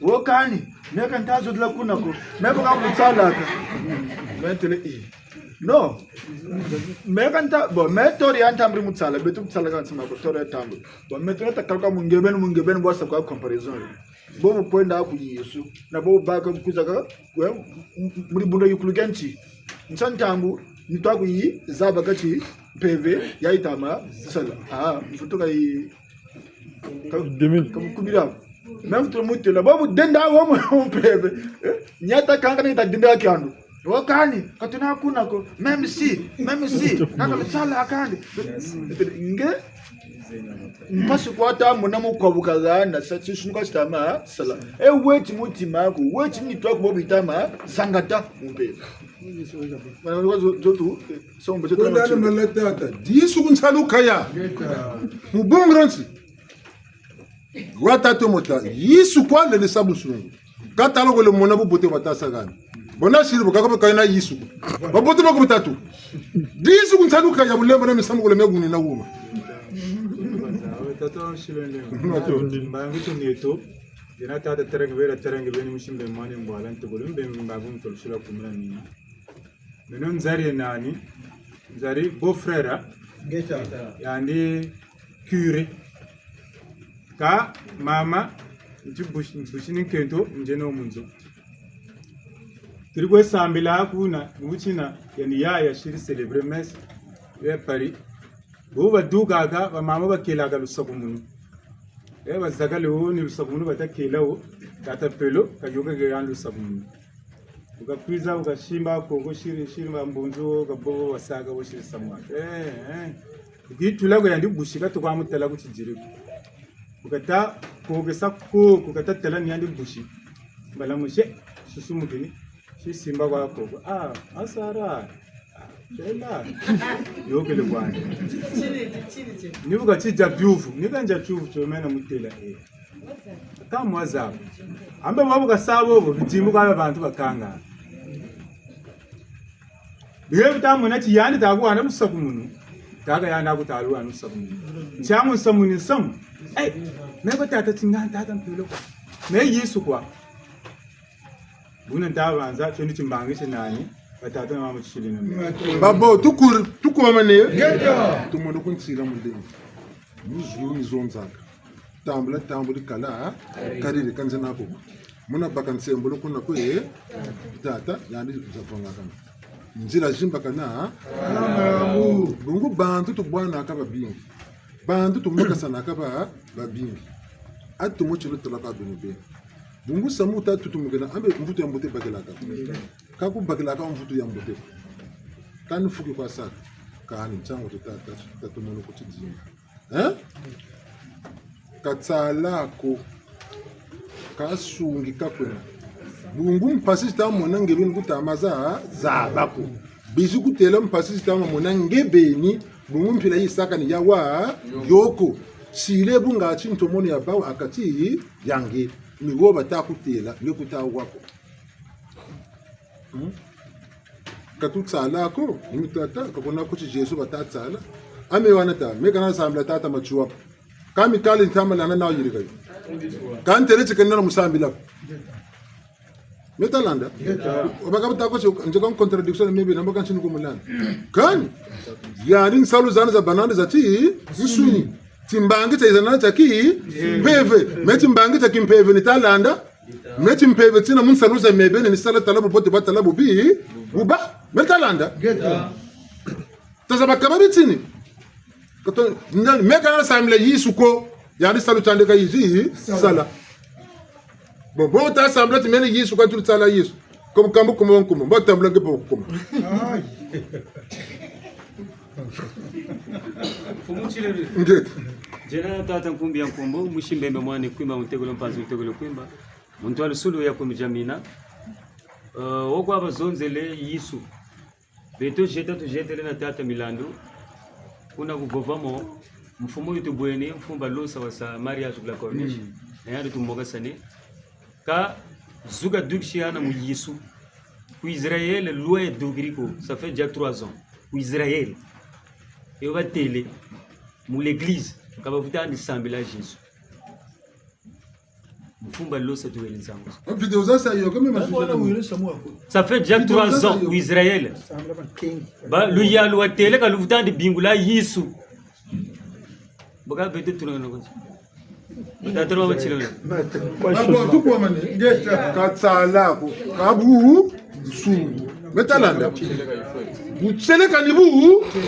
wokani meka ntazo dla kunako meka kakutsala ka mentele no meka nta bo metori antambri mutsala betu mutsala ka ntsima ko tori tambo bo metori takalka mungebeni bosa kwa comparison bo kwenda ku Yesu na bo baka kuza ka muri bunda yukuluganchi nchantangu nitwaku yi zaba kati PV yaitama sala mfutoka yi kubira même tout mutu la babu denda wo mo PV nyata kanga ni tadinda kyandu wakani katuna kuna ko même si naka sala akandi nge mpasu kwata munamu kwabukaga na sachi shunuka chitama sala weti mutima ko weti ni twaku bobu itama sangata mumpeva Kondana malatata disu kunsalu kaya mubongransi watato mota Yesu kwa le sabu sungu katalo ko le mona bu bote batasa gani bona shiri bukaka kaina Yesu ba bote bako batatu disu kunsalu kaya bulemba na misamu ko le meguni na wuma tato shilende bangi tunieto dina tata terenge beni mushimbe mane mbala ntogolumbe mbabum tolshila kumna ni menon zari nani zari beau frère yani curé ka mama bushini kento njeno munzo kirigwe sambila kuna muchina yani ya shiri célébrer messe ya Paris bo baduka ga ba mama bakela ga lusakumuno bazagalo ni lusakumuno batakelawo katapelo kajoga ga yandu lusakumuno ukakwiza ukashimba kongo shiri mbunzo gabo wasaga wo shiri samwa gitula go yandi bushika to kwa mutala ku kijiri ukata kogesa ko kukata tala ni yandi bushi bala mushe susumugini shi simba kwa ko asara Chela yogele bwana nibuka chija byuvu nikanja cyuvu cyomena mutela kamwaza ambe babuka sabo bo bijimuka abantu bakanga bihe bitamuna chiyani tagwana musakumunu taga yana kutalwa nusakumunu chamu samuni sam nego tata tinga tata mpilo me Yesu kwa buna ndabanza cyo nichimbangishe nani batata na mama chishilina babo tukuma mane tumuntu kuntsira mudeni muzuru mizonzaka tambula kala kariri kanzana ko muna bakan sembolo kuna ko tata yani zafonga kana nzila jimba kana bungu bantu to bwana ka babingi bantu to moka sana ka babingi atu mo chilo to la ka bebe bungu samu ta tutu mugena ambe mvutu ya mbote bakela ka ku bakela ka mvutu ya mbote kan fuki kwa saka kan chango to tata to mono ko tijinga katsalako kasungi kakwena bungu mpasi ta mona ngebeni kutamaza zabako bizu kutela mpasi ta mona ngebeni bungu mpila yisaka ni yawa yoko sile bunga chinto mono ya bawo akati yange nigo batakutela ngekuta wako katutsalako nimitata kakona ko Jesu batatsala ame wanata mekana sambla tata machuwa kami kali ntamala na nawo yiri kayo kan tere chicken na musambila metalanda obaka bata ko njoka contradiction maybe na mboka nchini kumulana kan yarin salu zana za banana za ti usuni timbangi tezana cha ki peve metimbangi cha kimpeve ni talanda metimpeve tina mun salu za mebe ni sala talabu pote batalabu bi uba metalanda tazaba kabari tini kato mekana samla yisuko yani salu tande ka yizi sala bon ta samla ti mene yisu ka tu sala yisu comme kambo comme ba tambla ke pour comme jena tata nkumbi ya nkumbo mushimbembe mwane kwimba mutegolo mpanzi mutegolo kwimba muntu alusulu ya kumjamina okwa abazonzele yisu beto jeta tujetele na tata milando kuna kuvovamo mfumo yitu bweni mfumba losa wasa mariage la corniche yandi tumoga sane ka zuga dukshiana mu yisu ku Israël loi d'Ogriko ça fait déjà 3 ans ku Israël et on va télé mu l'église ka bavuta ni sambela Jésus mfumba losa tu elizangu video za sa yo kama ça fait déjà 3 ans ku Israël ba lu ya lu télé ka lu vuta ndi bingula Yesu baga bete tunaona kwanza ndatoro bachilo abo tukwa mane ngeta katsalako kabu sungu metalanda bucheleka ni bu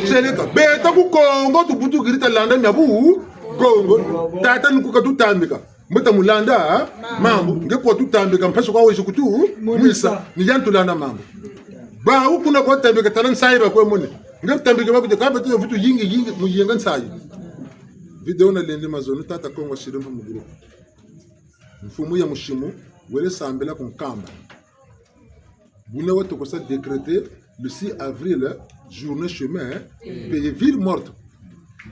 cheleka beta ku Kongo tu butu girita landa nyabu Kongo tata nikuka tutambika meta mulanda mambo ngeko tutambika mpasho kwa wewe kutu mwisa ni jantu landa mambo ba ukuna kwa tambika talan saiba kwa mone ngeputambika bakuje kabete vitu yingi muyenga nsayi video na lende mazonu tata Kongo shirimba muguru mfumu ya mushimu wele sambela kunkamba bune watu kosa décréter le 6 avril journée chemin paye ville morte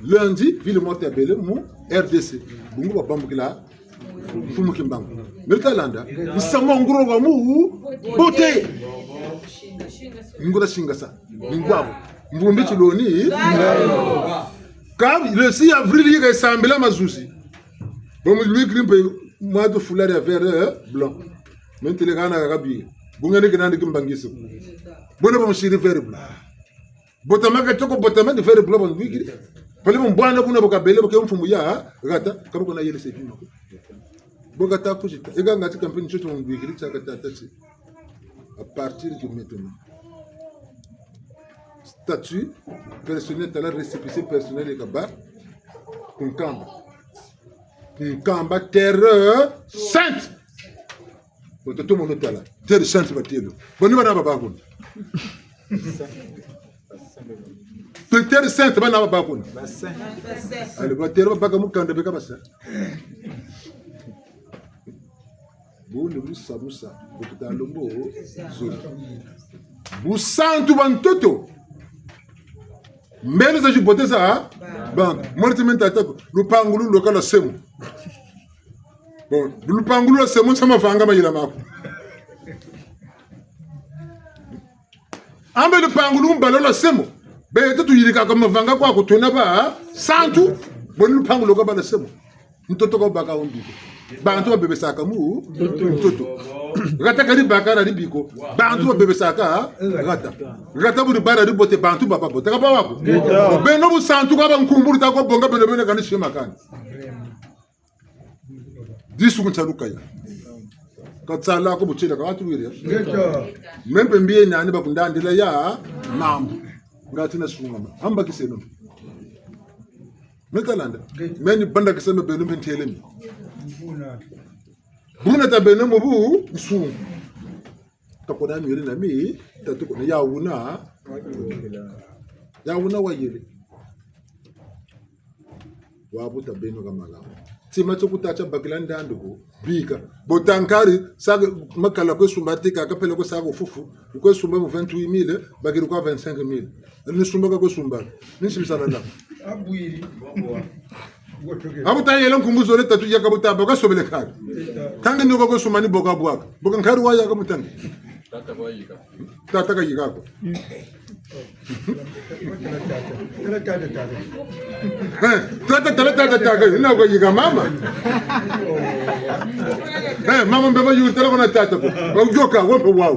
lundi ville morte ya bele mu RDC bungu ba bambukila mfumu kimbangu metalanda isamo nguro wa mu bote ngura shingasa ngwabo mbumbi chiloni Car le 6 avril, il y a sambela mazusi. Bon, lui grimpe moi de foulard à vert blanc. Maintenant, les gars n'ont pas bien. Bon, les gars n'ont pas bien. Bon, on s'y réfère blanc. Botama que toko botama de vert blanc, bon, oui. Parce que mon bois n'a pas de belle, parce qu'on fume ya, gata, comme on a eu le séjour. Bon, gata, pour ça, les gars n'ont pas campagne sur ton oui, ça gata, à partir de maintenant. Statut personnel, talent récépissé personnel et kaba kunkamba terre sainte pour tout le monde là terre sainte va tirer bon va n'avoir pas bon terre sainte va n'avoir pas bon allez va terre va pas comme quand de comme ça bon le musa pour dans le mot busantu bantoto mbele za jibote za bank mortimenta atako lupangulu lokala semu bon lupangulu semu sama vanga mayila mako ambe lupangulu mbalola semu bete tuyirika kama vanga kwa kutona ba santu bon lupangulu ka bala semu ntoto ko baka umbiko bantu bebe saka mu ntoto gata kali bakara ribiko bantu bebe saka gata buri bara ribote bantu baba bote ka bawako beno bu santu ka ba nkumburu ta ko bonga beno beno kanishima kan disu ntaruka ya katsala ko buchela ka watu wiri membe mbiye nani bakundandila ya mambo ngati na sunga hamba kiseno metalanda meni banda kiseme benu mentelemi buna ta benu mobu sunga takona mi na mi tatuko na yauna wayele wabuta benu kama lao tima chokutacha bakilanda ndugo bika botankari saga makala ko sumbatika kapele ko saga fufu ko sumba 28000 bakiru ko 25000 ni sumba ko sumba ni simsala la abuiri abuta yela nkumbuzo le tatu ya kabuta baka sobele kari tanga ni ko sumani boka bwaka boka nkari waya ka mutangi tata ka yiga ko tata ina ko yiga mama mama mbeba yu telefona tata ko ujoka wopo wao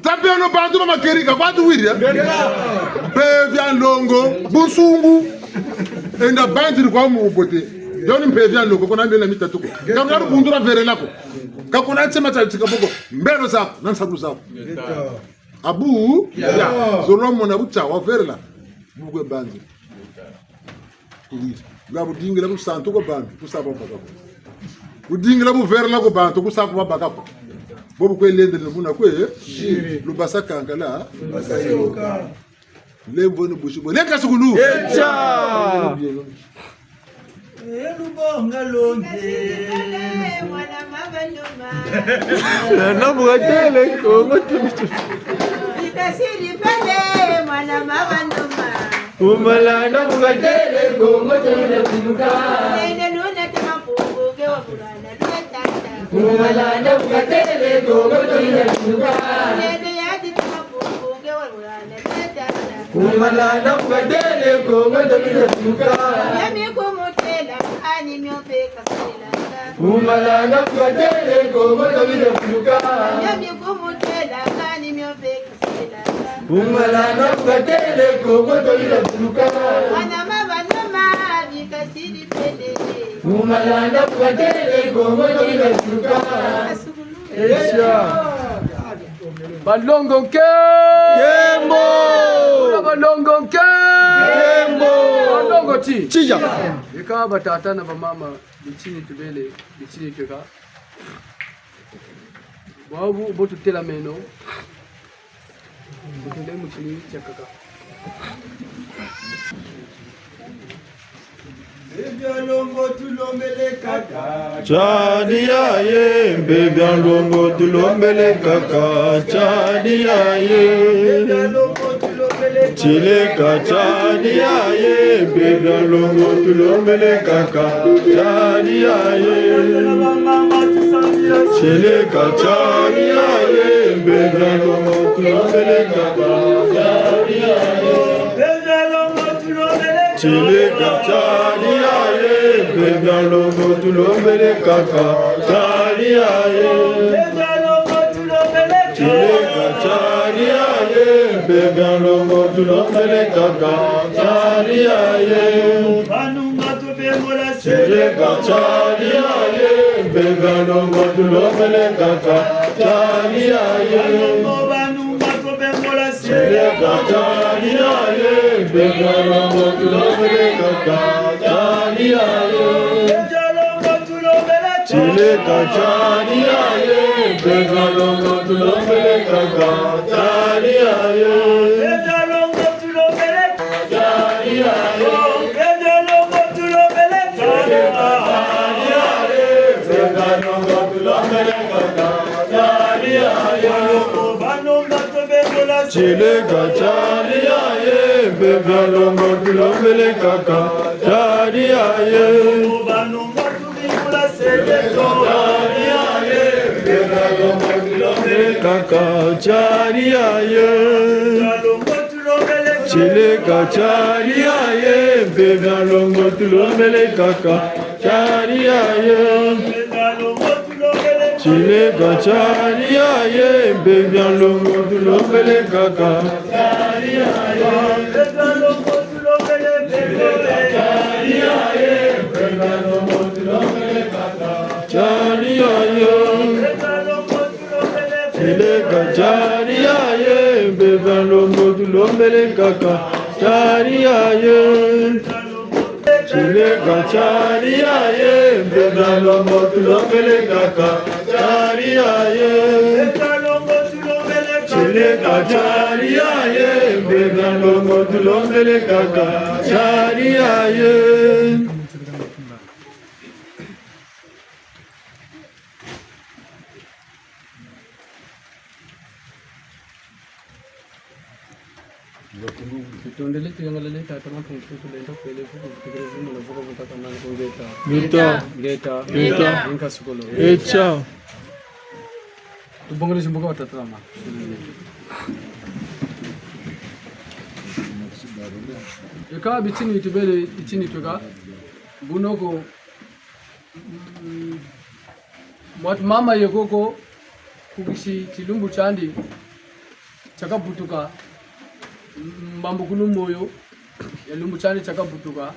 tapiano bantu mama kerika kwatu wiria bevya longo busungu enda bantu kwa mu bote joni mpevya longo kona mbele mitatuko kama rubundura vere lako kakuna tsema tsatika boko mbero zako nansabu zako abu ya zolomo na buta wa verla bugwe banzi kuwita ngabo dingela ku santo ko bantu kusaba baka udingela bu verla ko bantu kusaba baka bobu ko lende mbuna ko lubasa kankala basayoka lembo no bushibo leka sukulu echa elubonga longe mwana mabanduma na mugatele kongo tumitu ikasiri pale mwana mabanduma umala na mugatele kongo tumitu nene luna temampungu ke wabulana lutata umala na mugatele kongo tumitu nene yati temampungu ke wabulana lutata umala na mugatele kongo tumitu yami kumutela ani myope kasilanga umala na mugatele kongo tumitu yami kumutela ani myope kasilanga umala na mugatele kongo tumitu wana mabandoma bikasiri pele umala na mugatele kongo tumitu esha balongo ke kembo balongo ke kembo balongo ti chija ika batata na bamama bichini tubele bichini keka babu botu tela meno butende muchini chakaka Longo tulombele kaka chadi aye bebe longo tulombele kaka chadi aye chile ka chadi aye bebe longo tulombele kaka chadi aye chile ka chadi aye bebe longo tulombele kaka chadi aye chile ka chadi aye bebe longo tulombele kaka chadi aye chile ka chadi aye bebe longo tulombele kaka chadi aye chile ka chadi aye bebe longo tulombele kaka chadi aye chile ka chadi aye bebe longo tulombele kaka chadi aye chile ka chadi aye bebe longo tulombele kaka chadi aye chadi aye chile ka chadi aye bebe longo tulombele kaka chadi aye kaka chadi aye chile ka chadi aye bebe longo tulombele kaka chadi aye chile ka chadi aye bebe longo tulombele kaka chadi aye Chileka chari aye, beba lombo tulombele kaka. Chari aye. Chileka chari aye, beba lombo tulombele kaka. Chari aye. Chileka chari aye, beba lombo tulombele kaka. Chari aye. Tuendele tuangalie kama tunaenda kueleza kufikiria vile unavyoka kutaka nani kungeta. Ngeta. Inka sukolo. Ciao. Tubongele shimboka watatama. Eka bitini itibele itini tweka. Bunoko mama yekoko kugishi chilumbu chandi chakabutuka mbambukulu moyo yalumbu chani chakabutuka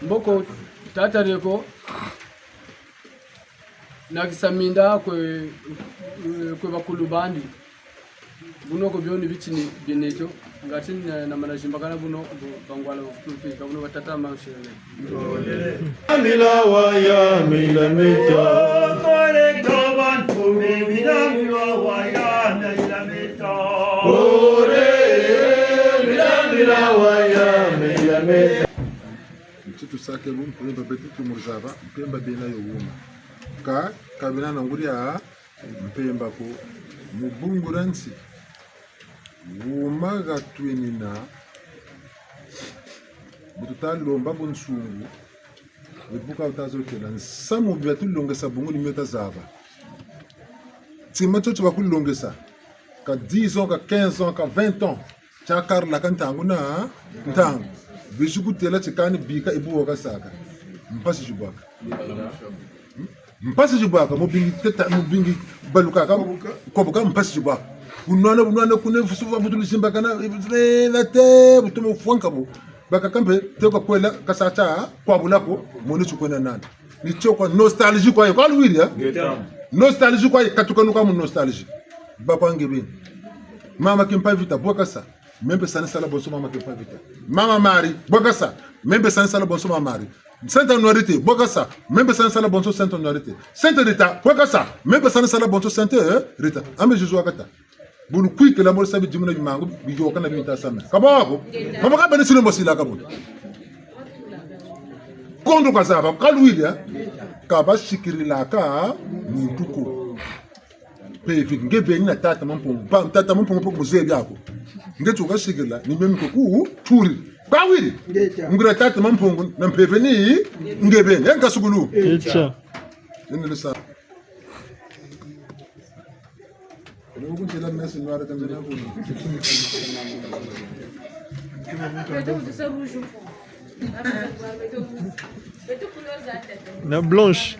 mboko tatareko nakisaminda kwe bakulu bandi buno ko byoni bichini byenecho ngati na manajimbakana buno bangwala ofupika buno batata mashele Milawa ya milameta Kore kaban fume milawa ya milameta milawa ya milameta Mchitu sake bu mpemba betitu murzaba mpemba bena yo wuma ka kabina na nguri ya mpemba ko mubunguransi wuma gatwenina bututalomba bunsungu bibuka utazokela nsamu byatulongesa bungu nimeta zaba tima chocho bakulongesa ka 10 ans ka 15 ans ka 20 ans chakar la kantangu na ntangu bishukutela chikani bika ibuoka saka mpasi jubaka mubingi baluka ka kobuka mpasi jubaka bunwana kune fusuva butulisimba kana na te butumo fwanka bu baka kambe teko kwela kasacha kwa bulako moni chukwena nani ni chokwa nostalgie kwa kwa lwiri ya nostalgie kwa katukanuka mu nostalgie bakwange bini mama kimpa vita bokasa membe sana sala bonso mama kimpa vita mama mari bokasa membe sana sala bonso mama mari Sainte Honorité bokasa membe sana sala bonso Sainte Honorité Sainte Rita bokasa membe sana sala bonso Sainte Rita ambe Jésus akata bunu kwike la mo sabi jimuna bimangu bijo kana binta sama kabako mama ka bani sino mosila kabu kondo kwa saba kalwilia kaba shikirila ka muntuko pevi ngebe ni tata mampo mpo muzeli yako ngetu ka shikirila ni memi ko ku turi bawiri ngira tata mampo na pevi ni ngebe ngenka sugulu echa nene sa Lugu tela mesi noara também na blanche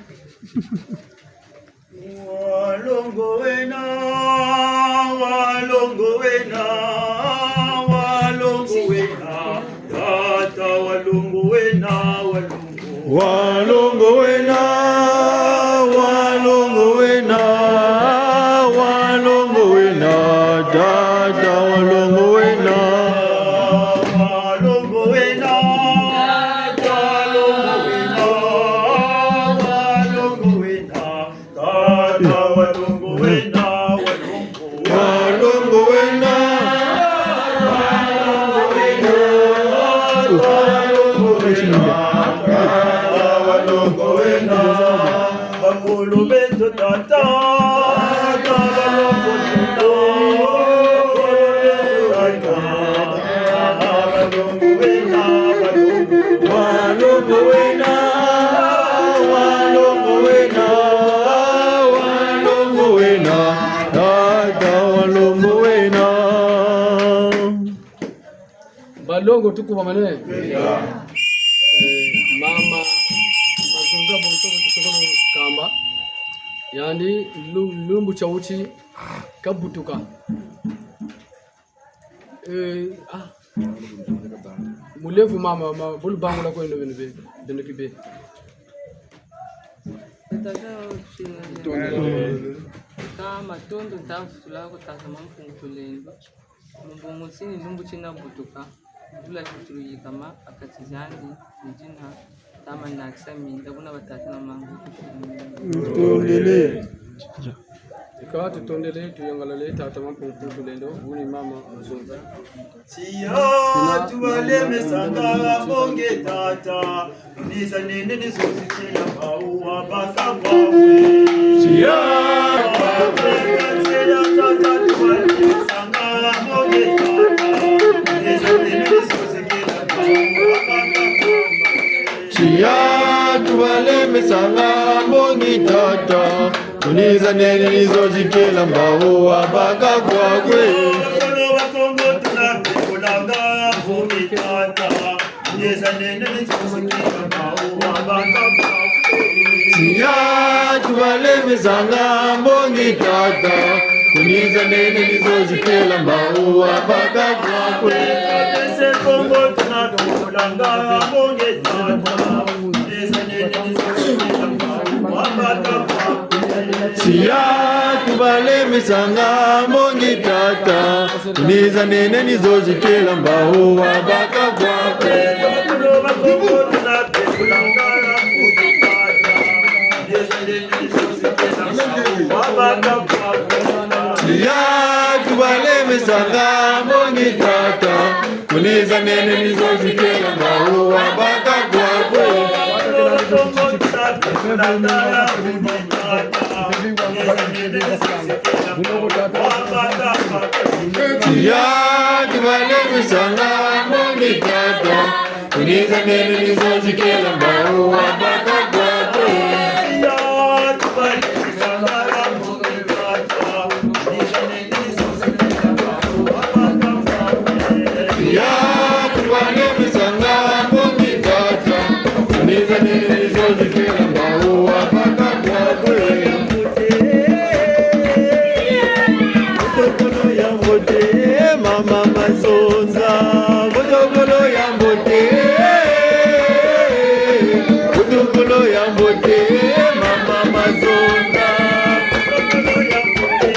Walongo wena tata walongo wena walongo wena dada walongo wena balongo tukuba mane mama mazunga bonto kutokono kamba yani lumbu chauchi kabutuka mulevu mama bulu bangula ko ndo benbe dende kibe matondo tafula kutazama mfungulendo mbongo sini lumbu china butuka vula kituru kama akatizandi njina tama naksa minda kuna batatu na mangu Tondele. ikawa tutondele tuyangalale tatama mfungulendo uni mama mzunza Siya tuwale mesanga bonge tata Nisa nene nisosi chela maua baka wawe Siya Siya tata tuwale mesanga bonge tata Nisa nene nisosi chela maua baka wawe Chia tuwale mesanga mongi tata Tuniza nene nizo jikela mbao wabaka kwa kwe Kono wakongo tunapekulanga bonge tata Nisa nene nisosi chela maua baka wawe Chia tuwale mesanga mongi tata Tuniza nene nizo jikela mbao wabaka kwa kwe Ese kongo tunapekulanga bonge tata Nisa nene nisosi chela maua baka wawe Chia tubale misanga mongi tata Tuniza nene nizo jikela mbao wabaka kwa kwe Chia tubale misanga mongi tata Tuniza nene nizo jikela mbao wabaka kwa kwe Chia tubale misanga mongi tata Tuniza nene nizo jikela mbao wabaka kwa kwe Chia tubale misanga mongi tata Tuniza nene nizo jikela mbao wabaka kwa kwe Mama mazonza Butokolo ya mbote Butokolo ya mbote Mama mazonza Butokolo ya mbote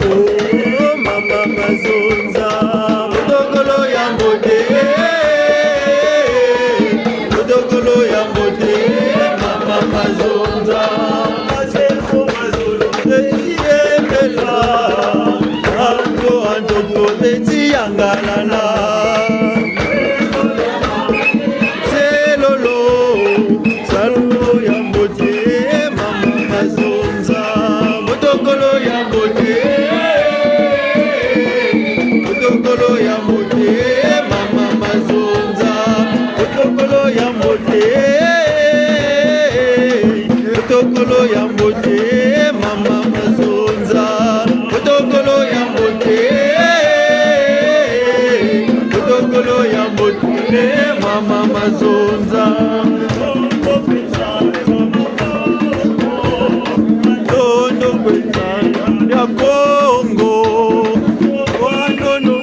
Oh mama mazonza Butokolo ya mbote Butokolo ya mbote Mama mazonza Yangalala Selolo Salolo ya mbote Mama mazonza Motokolo ya mbote Motokolo ya mbote Mama mazonza Motokolo ya mbote Motokolo ya mbote Mama mazonza Motokolo ya mbote Motokolo ya mbote Mama mazonza Tondo kwetana ya Kongo Wanono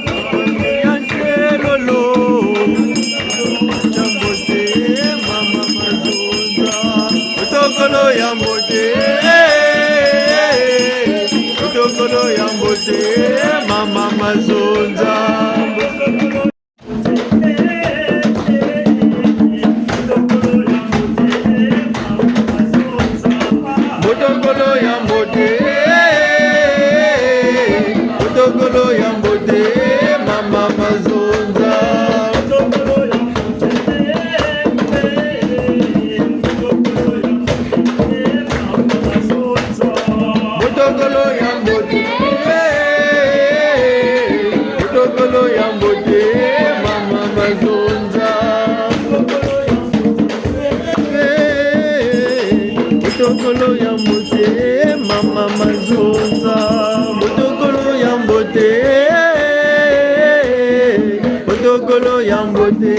ya Nselolo Ya mbote Mama mazonza Motokolo ya mbote Motokolo ya mbote Mama mazonza Motokolo ya mbote Motokolo ya mbote Mama mazonza Motokolo ya mbote Motokolo ya mbote Mama mazonza Motokolo ya mbote Mama mazonza Motokolo ya mbote Motokolo ya mbote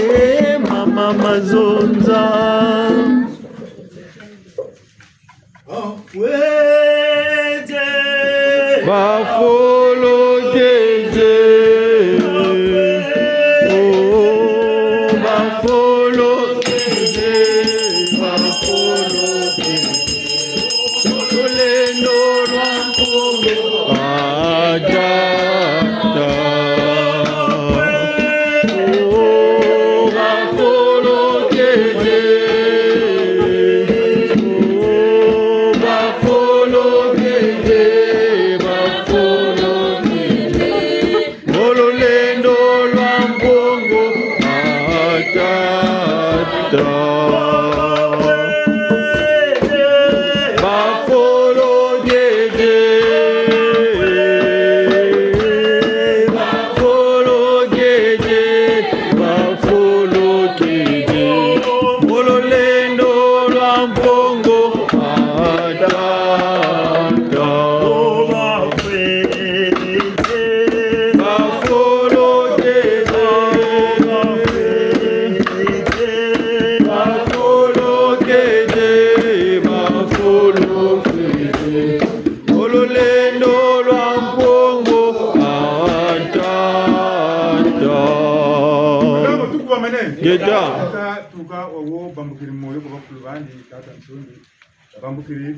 Mama mazonza Bafolo jeje Oh Bafolo jeje Bafolo jeje Geta tuka owo bambukiri moyo ko bakulu bandi tata nsundi bambukiri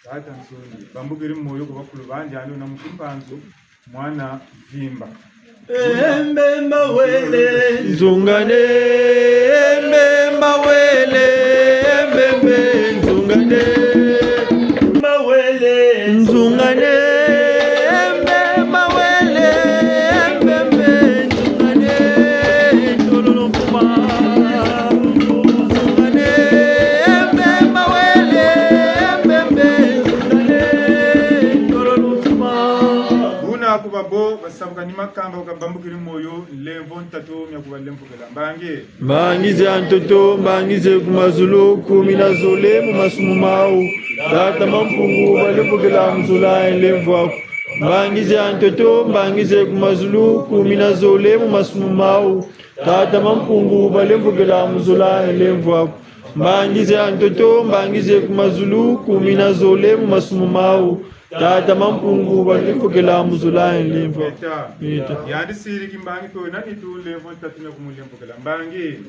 tata nsundi bambukiri moyo ko bakulu bandi ando na mushimpanzo mwana vimba Mbemba wele Nzungane mbemba wele mbembe nzungane mbemba wele nzungane mbemba wele mbembe nzungane tololo mpuma nzungane mbemba wele mbembe nzungane tololo mpuma Buna kubabo basabuka ni makamba ukabambukiri moyo levo ntatu myakuba lemvukela mbangize antoto mbangize kumazulu kumina zole mu masumu mau tata mampungu balevukela mzula lemvwako mbangize antoto mbangize kumazulu kumina zole mu masumu mau tata mampungu balevukela mzula lemvwako mbangize antoto mbangize kumazulu kumina zole mu masumu mau tata mampungu balevukela mzula lemvwako yandi siri kimbangi to nani tu levo ntatu myakumulembukela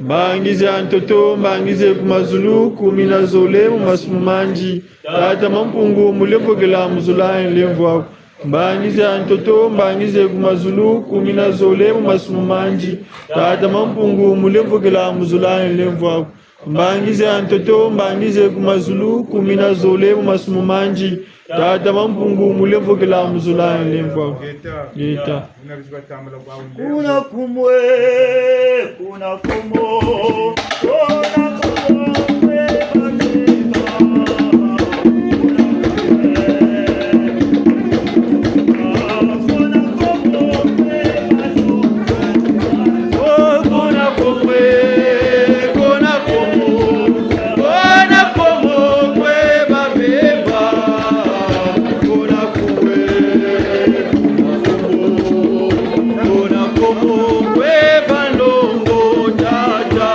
mbangize antoto mbangize kumazulu kumina zole mu masumu manji tata mampungu mulevukela mzula lemvwako mbangize antoto mbangize kumazulu kumina zole mu masumu manji tata mampungu mulevukela mzula lemvwako mbangize antoto mbangize kumazulu kumina zole mu masumu manji tata mampungu mulevukela mzula lemvwako Geta kuna kumwe kuna kumo kuna kumwe Tata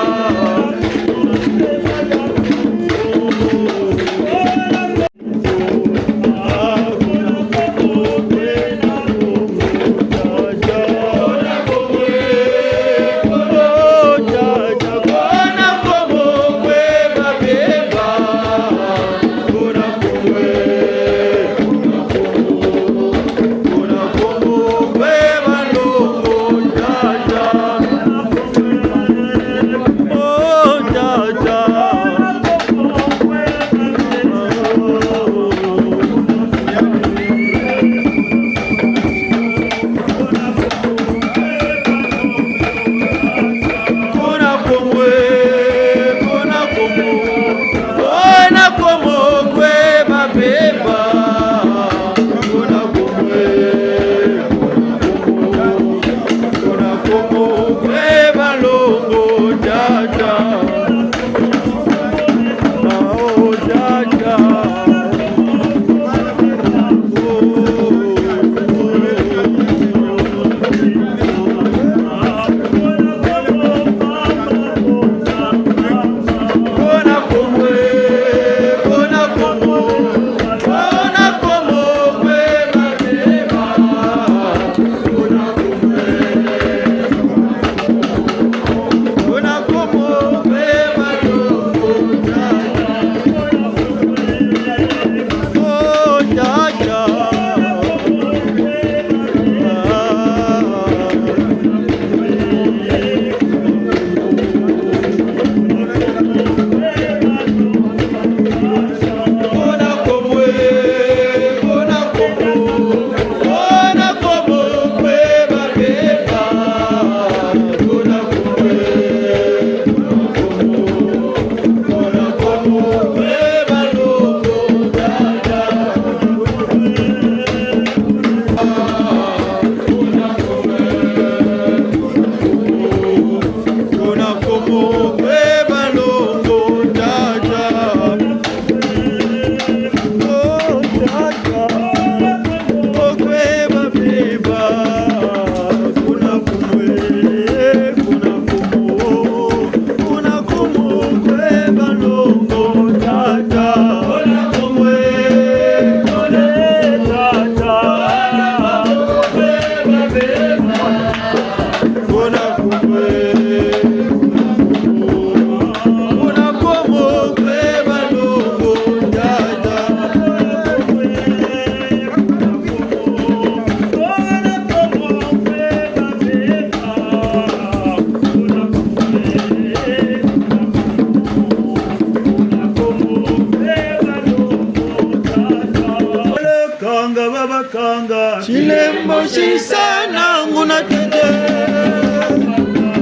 banga babakanga Chilembo shisana nguna teje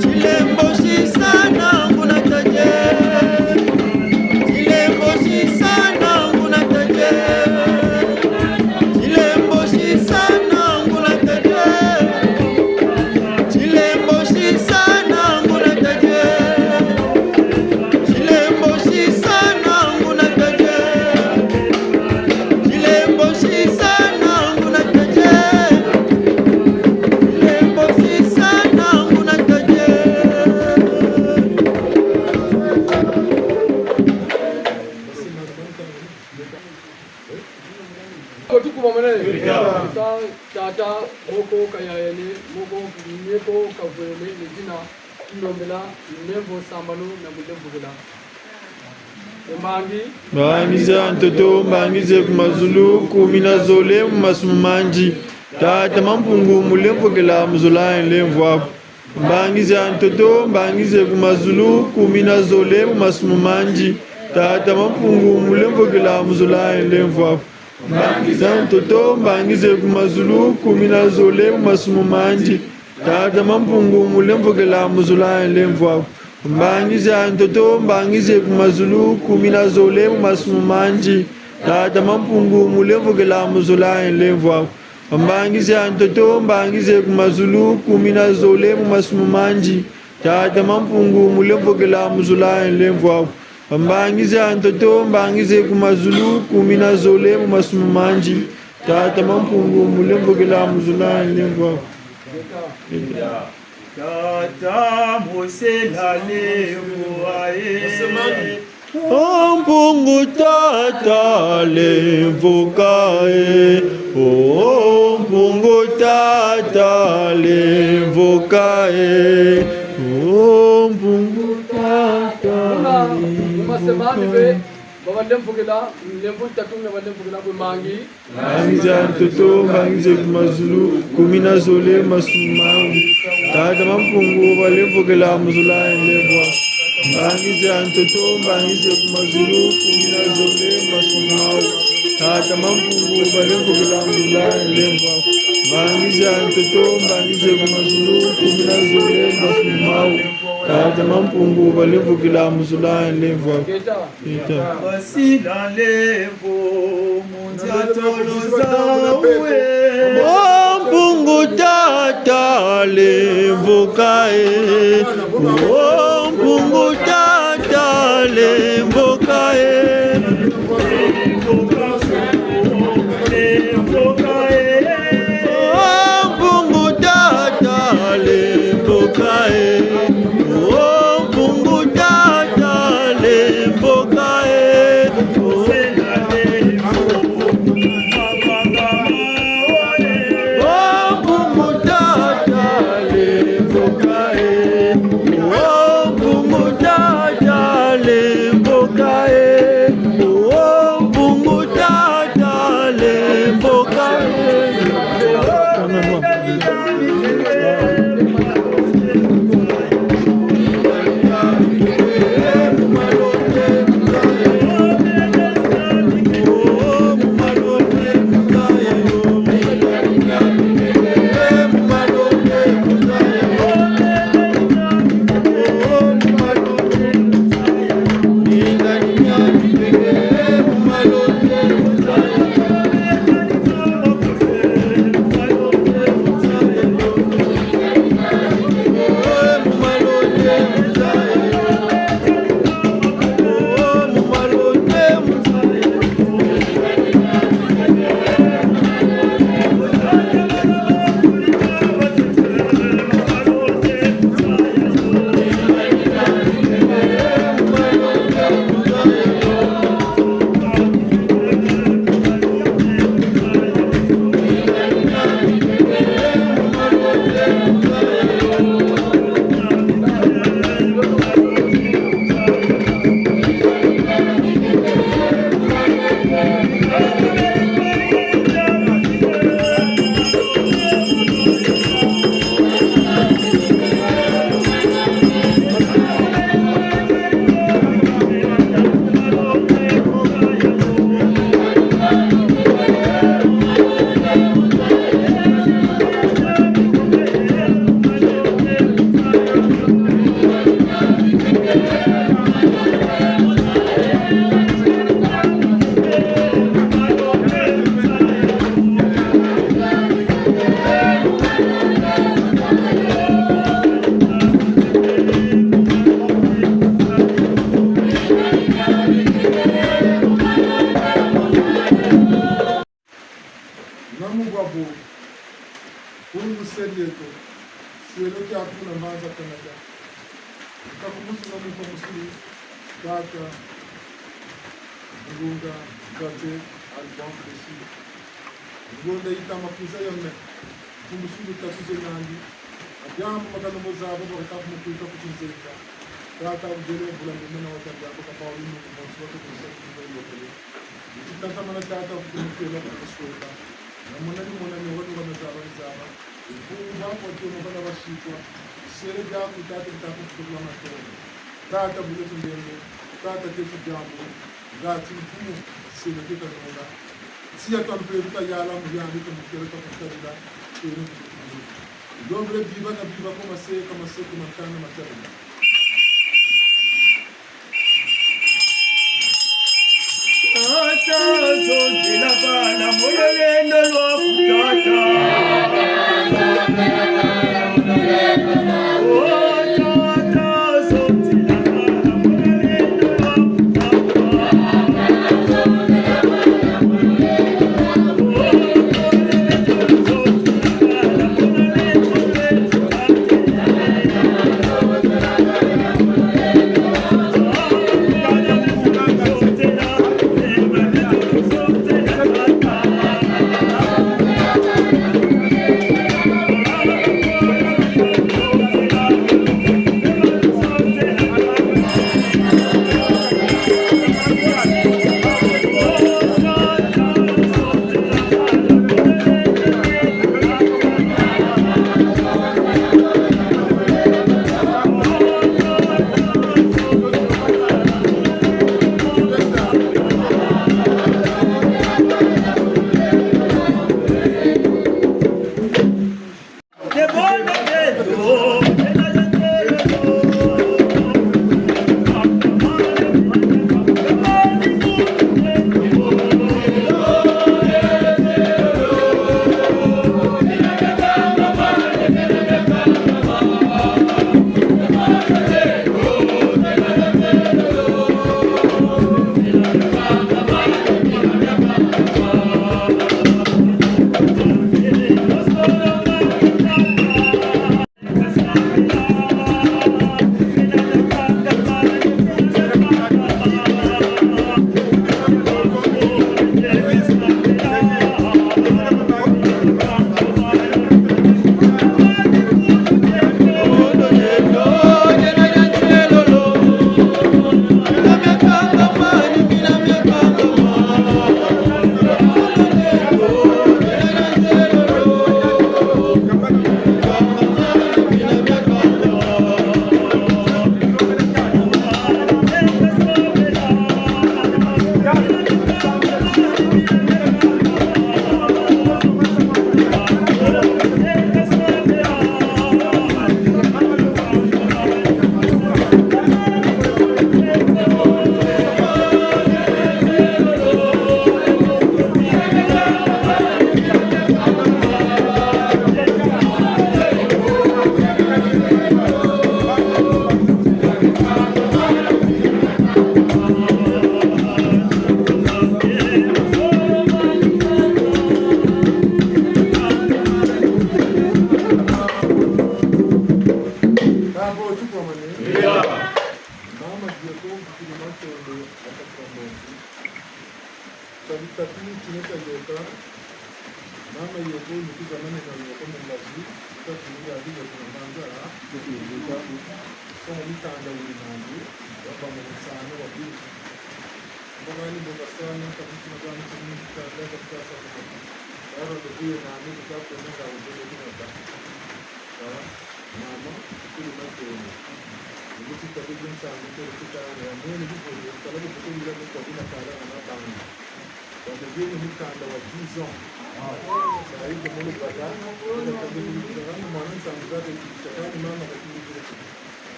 Chilembo shisana nguna teje Chilembo shisana nguna teje Chilembo shisana nguna teje Chilembo shisana nguna teje Chilembo shisana nguna teje Chilembo shisana nguna teje Chilembo shisana nguna teje ko tuku mamane tata moko kayayele moko nyeko kavele ne jina inombela nembo sambalo na mudembugela emangi Mbangize antoto mbangize kumazulu kumina zole masumanji tata mampungu mulempogela muzula lemvwa Mbangize antoto mbangize kumazulu kumina zole masumanji tata mampungu mulempogela muzula lemvwa Mbangize antoto mbangize kumazulu kumina zole masumanji tata mampungu mulempogela muzula lemvwa Mbangize antoto mbangize kumazulu kumina zole masumanji tata mampungu mulevogela muzula lemvwa Mbangize antoto mbangize kumazulu kumina zole masumanji tata mampungu mulevogela muzula lemvwa Mbangize antoto mbangize kumazulu kumina zole masumanji tata mampungu mulevogela muzula lemvwa Tata mosela levoae Ompungu tata lemvokae Ompungu tata lemvokae Ompungu tata masemani be babandembugela lembu tatunga bandembugela be mangi Mbangize antoto mbangize kumazulu kumina zole masumanji tata mampungu balevogela muzula lemvwa Mbangize antoto mbangize kumazulu kumina zole masumanji tata mampungu balevogela muzula lemvwa Mbangize antoto mbangize kumazulu kumina zole masumanji tata mampungu balevogela muzula lemvwa geta basila levo mundiatoloza uwe Ompungu tata lemvokae Ompungu tata lemvokae Ompungu tata lemvokae Ompungu tata lemvokae Ompungu tata lemvokae Ompungu tata lemvokae wabo ungu serieto sielo ki hakuna mbanza Canada kakumusi na mko musuli data ngunga kate album kesi ngonda itama kuza yome kumusuli tatuze nandi ajambo makano mozabo bakapa mukuita kutinzeka data ujele bula mbona watanda bakapa winu kumusuli kutinzeka tata mana tata kumukela kusoka namona ni mona ni watu wanazaba nzaba kuba kwa tuna bana bashikwa sere ja kutata kutata kutula matoro tata bule tundenge tata tetu jambo ngati mfumo sele kika nonga sia tampe buka yala muyani kumukela kutakira ero ndombre biba na biba kama se kuma kana matoro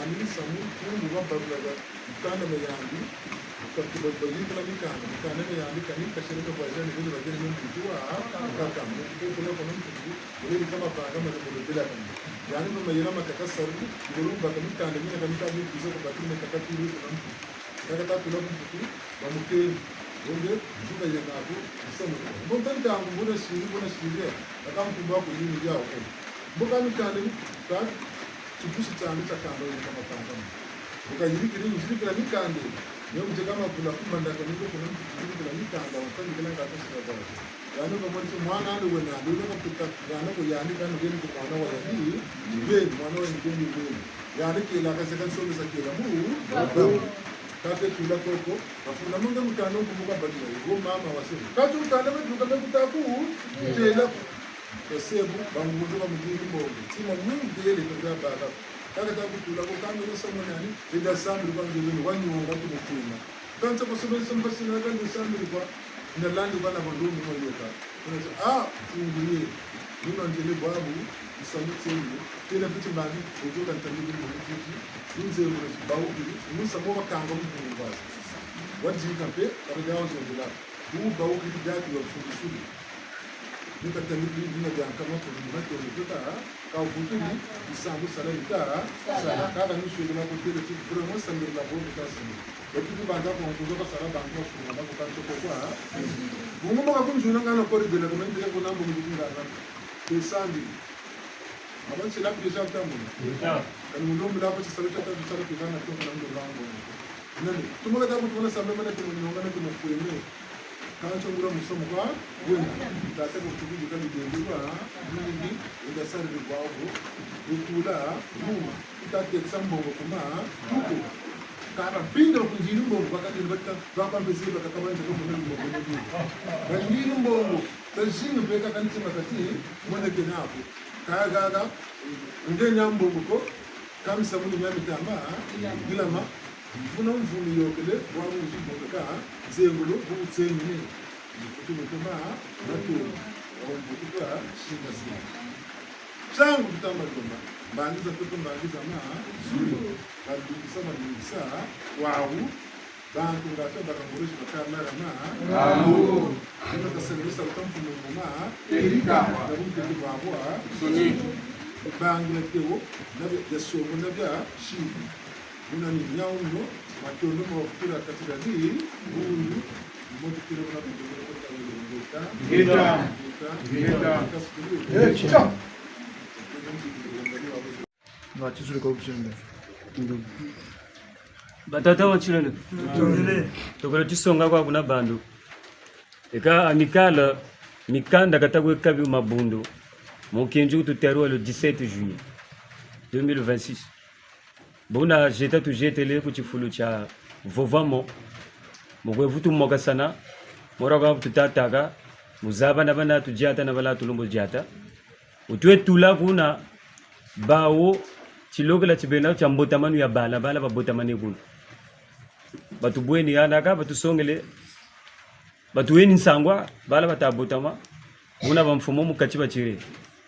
ani samu kungu babla kana me yandi ko ko bali kala ni kana me yandi kani kashire ko baje ni ni baje ni mtu wa kaka ko kuna kuna mtu ni kama pa kama ni bila kan yani mama yana matakasar guru ba kan kana ni kan ta ni kiso ko batini kaka turu ko mtu kaka ta tulu mtu ba muke onde zuba yana abu samu bon tan ta ngona shiri akam kumba ko ni ya ko boka ni kana ni ka tupusi cyane cyakamba ni kama panga ukayiri kiri uzirikira ni kande niyo muje kama kula kumanda ko niko kuna uzirikira ni kanda ukandi kila ngata sika yani ko muri mwana ndo wena ndo ko pita yani ko yani kan ngeni ko mwana wa yani ye mwana wa ngeni ye yani kila ka seka so bisa kila mu kake kula koko afuna munga mutano kumuka badila go mama wasimu katu utanda mtuka mekutaku tela sebu banguzo bamugiri mbogo tima nyingi yele kwa baba kaka takutula ko kamera somonani ida sambu bangiri wanyonga kumufuna kanza kusubiri sambasina kandi sambu kwa na landi bana bandumu moyoka unasema fungulie nino ndile babu isamitseni tena kuti mali ujoka ntandili mukiti inze muri babu musamo bakanga mukuru basi wajika pe kabyawo zongela babu kuti dati wa fundisuli nika tamili nina bianca mako nina to nikuta ka ubutuni isangu sala ita sala kada nisho ina ko tele ti promo sangir la bobu kasini ekipi banda ko kuzoka sala banko sura na ko kanto ko kwa bungu maka kunjuna ngana ko ri bela ko mende ko nambo ngi ngana pesandi aban sila bisa tamu kan mundo mula ko sala ta sala ko kana to ngana ndo bango nani tumoga tabu ko na sambe mana ko ngana ko mo kueme kancho ngura musomo kwa wena tata ko tubi kan de ngura nindi ida sarbe bawo ukula muma itate sambo ko ma tuko kara pinga ko jiru mo bakati batta baka bezi baka kama ndio mo ndio mo ndio bandiru mbongo tajinu beka kanti makati mwana kenapo kaga ngenya mbongo ko kamisa muni nyami tama gilama funa mvumi yokele wabu ujiboka zengulu butsenyi kutumutuma natu wambuka shinda sina changu kitamba gomba bangiza kuto bangiza na zulu badukisa manisa wawu bantu ngato bakamburisha bakamera na wawu kama kaservisa utampu muma erika babunke babwa soni bangula teo nabe yaso kunabya shibu una ni nyauno matondo mokura katika hii huyu mmoja kile kuna kutoka ngeta na chisuri kwa kushinde batata wachilele tokolo chisonga kwa kuna bandu eka amikala mikanda katakwe kabi mabundu mokenju tuterwa le 17 juillet 2026 bona jeta tujetele ku chifulu cha vovamo mokwe vutu moka sana moraga tutataka muzaba na bana tujata na bala tulumbo jata utwe tula kuna bawo chilogela chibena cha mbotamanu ya bala ba botamane kuna batu bweni yana ka batu songele batu weni nsangwa bala batabotama una bamfumo mukachiba chire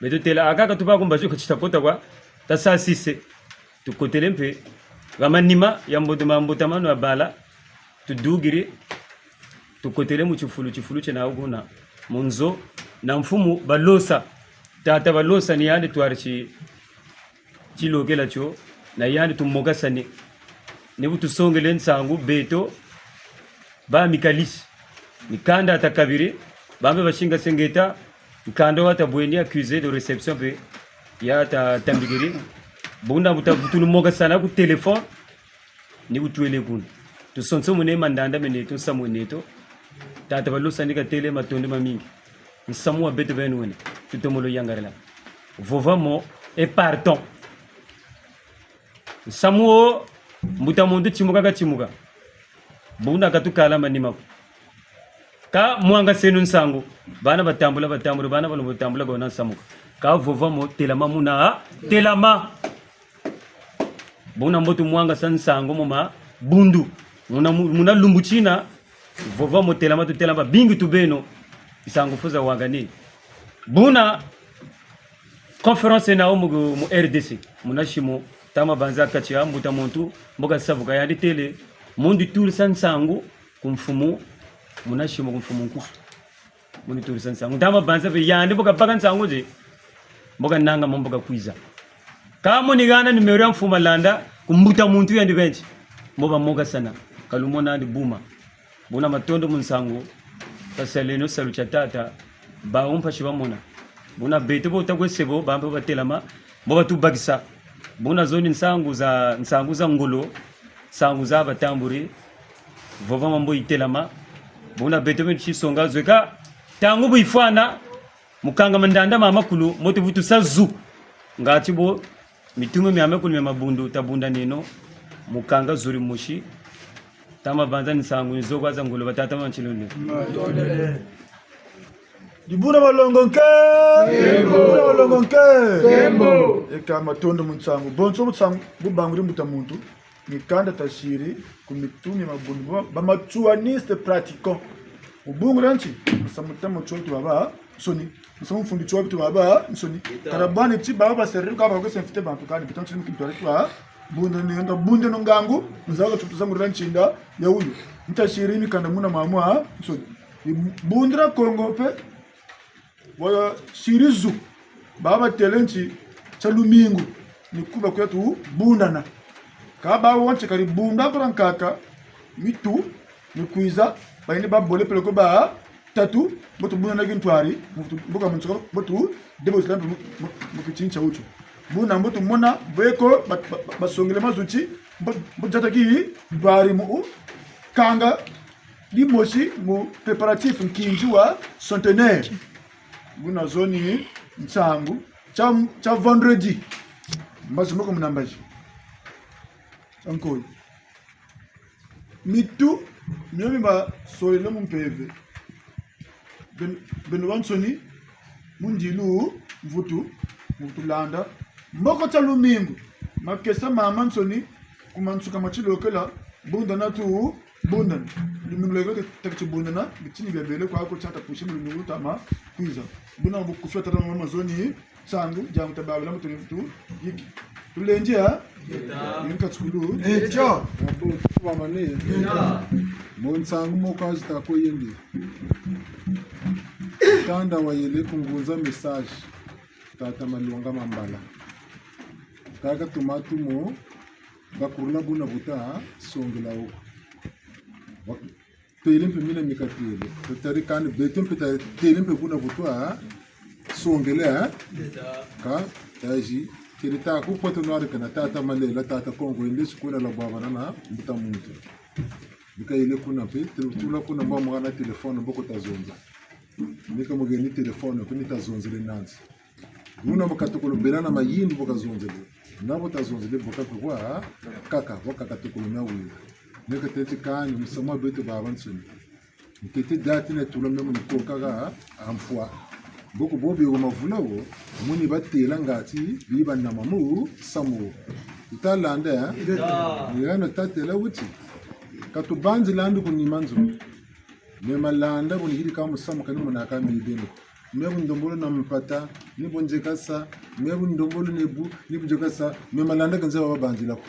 beto tela aka katuba kumba cyo kachitapota kwa tasasise tukotele mpe gamanima ya mbotamanu ya bala tudugiri tukotele mu chifulu chena uguna munzo na mfumu balosa tata balosa ni yande twarchi chilogela cho na yande tumogasane nebu tusongele nsangu beto ba mikalis mikanda atakabiri bambe bashinga sengeta mkando wata bweni accusé de réception pe ya ta tambigiri bunda mutavutu mogasana ku telefone ni butwele kun tusonso mune mandanda mene to samuneto tata balosa ndika tele matonde mamingi nsamu wa beto benwene tutomolo yangarela vovamo et pardon nsamu mbuta mundu chimuka bunda katukala manima ka mwanga senu nsangu bana batambula bana balo batambula gona samuka ka vovamo telama muna telama buna mbotu mwanga sansango moma bundu muna lumbuchina vovamo telama tu telama bingi tubeno isango fuza wangani buna conférence na mu RDC muna shimo tama banza kati ya mbuta muntu mboka savuka ya tele mundi tuli sansangu kumfumu munashimo kumfumu nkufu mundi tuli sansangu tama banza be yande mboka baka nsangu je mboka nanga mboka kwiza kama ni gana nimero ya mfuma landa kumbuta muntu ya ndibenji mboba moga sana kalumona ndi buma buna matondo munsangu kasaleno salu chatata ba umpa shibamona buna bete bo tagwesebo bambe batelama mboba tubagisa buna zoni nsangu za ngolo sangu za batamburi vova mambo itelama buna bete me chisonga zweka tangu buifana mukanga mandanda mama kulu moto vitu sazu ngati bo mitume myame kulu mabundu tabunda neno mukanga zuri mushi tama banza nsangu nzokwa za ngolo batata manchilone Dibuna balongo nke dibuna balongo nke tembo eka matondo mutsangu bonso mutsangu bubanguri mutamuntu mikanda tashiri kumitumi mabundu ba matuaniste pratiquant ubungu ranchi samutamo choto baba soni musamu fundi choto baba soni karabani ti baba serri ka ba ko senfite bantu kandi bitanchi mukitwara twa bunda nenda bunda nongangu muzaga tutuzangu ranchi nda ya uyu mtashiri mikanda muna mamwa soni bundra kongo pe wala shirizu baba telenchi chalumingu nikuba kwetu bundana kaba wonche kari bunda brankaka mitu nikuiza bayini babole peleko ba tatu botu bunda gintwari mbuka munchoko botu debo islam mukichincha ucho bunda mbotu mona bweko basongele mazuchi mbujata ki bari mu kanga limoshi mu préparatif nkinjwa centenaire buna zoni nsangu cha vendredi mbazi moko munambaji encore mitu myomi ba soyelo mumpeve ben wansoni mundilu mvutu landa mboko cha lumingu makesa mama nsoni kumansuka machilokela bunda natu bunda lumingu lego takchi bunda na bitini bebele kwa ko chata pushi lumingu tama kwiza buna bukufeta tama mazoni sangu jamu tababela mutu yiki tulenjea yinka tsukulu echo wamane monsangu mokazi tako yende tanda wayele kungunza message tata malonga mambala kaka tumatumo bakurula buna buta songela o telimpe mina mikatele tari kan betempe telimpe buna butwa songela ka taji kirita ku poto no arkana tata malela tata kongo inde sikula la baba na mbuta muntu bikaile kuna pe tula kuna mama kana telefone boko tazonza nika mugeni telefone kuni tazonzele nanzi muna makatukulu belana mayini boka zonzele nabo tazonzele boka kwa kaka boka katukulu na wili nika tete kanyi musama beto baba nsuni nkete dati na tula memu niko kaga amfwa boko bobi go mavulawo muni batela ngati biba na mamu samu italanda ya yana tatela wuti katubanzi landu kunimanzo mema landa bunihiri kama samu kani munaka mibeno mebu ndombolo na mpata nibo njekasa mebu ndombolo nebu nibo njekasa mema landa kanza babanzi lako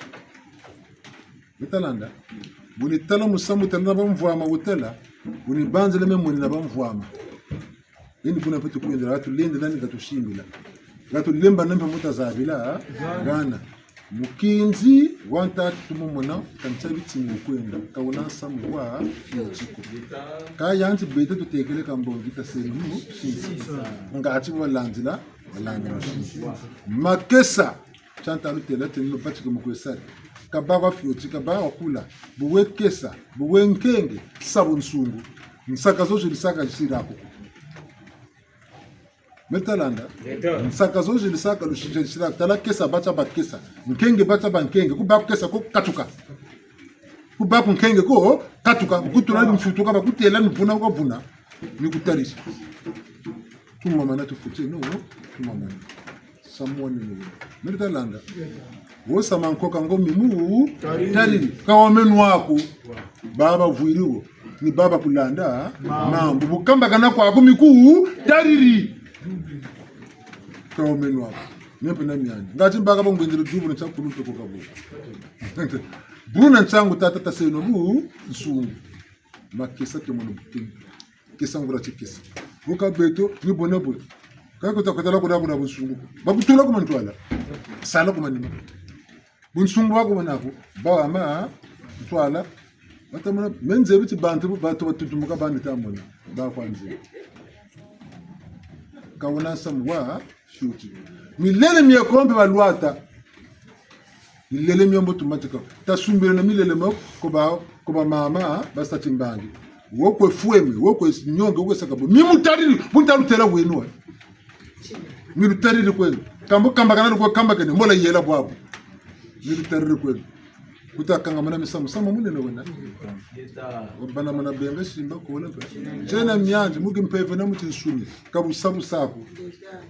italanda buni tala musamu tala bamvwama utela buni banzi le memuni na bamvwama ini kuna petu kuendera watu lende nani gatushimbila gatu lemba nampa mutazabila gana mukinzi wanta tumumona kanchabi timu kwenda kauna samu wa chiko kaya anti bete tutekele kambongita serimu ngati walandila makesa chanta lutela tenu pati kumukwesa kababa fioti kababa kula buwe kesa buwe nkenge sabunsungu nsaka zoje lisaka jisirako metalanda nsaka zoje lisaka lushije jisirako tala kesa bacha bakesa nkenge bacha bankenge kubaku kesa ko katuka kubaku nkenge ko katuka kutula mfutuka bakutela nivuna ko vuna nikutarisha tumama na tufute no tumama someone no metalanda wo samankoka ngomi mu tari kawamenu wako baba vuiriwo ni baba kulanda mambo bukamba kana kwa kumiku tariri kawamenu wako nepe na miani ngati mbaka bongwendele dubu na chakulu to kokabu buna nchangu tata seno bu nsungu makesa ke mono kesa ngura chikesa boka beto ni bonabo kako takatala ko dabu na bunsungu babutula ko mantwala sala ko manima bunsungu wako manako ba ama twala batamana menze biti bantu batutumuka bandi tamona ba kwanze kawona samwa shuti milele miyakombe balwata milele miyombo tumatika tasumbira na milele mako koba mama basta timbangi wokwe fueme wokwe nyonge wokwe sakabo mimutariri buntarutela wenwa mirutariri kwenu kamba kana ko kamba kene mola yela bwabo mirutariri kwenu kutakanga mana misamu sama munene wena bana mana benga simba ko na tena myanje mugi mpeve na muti nsumi kabu sabu sako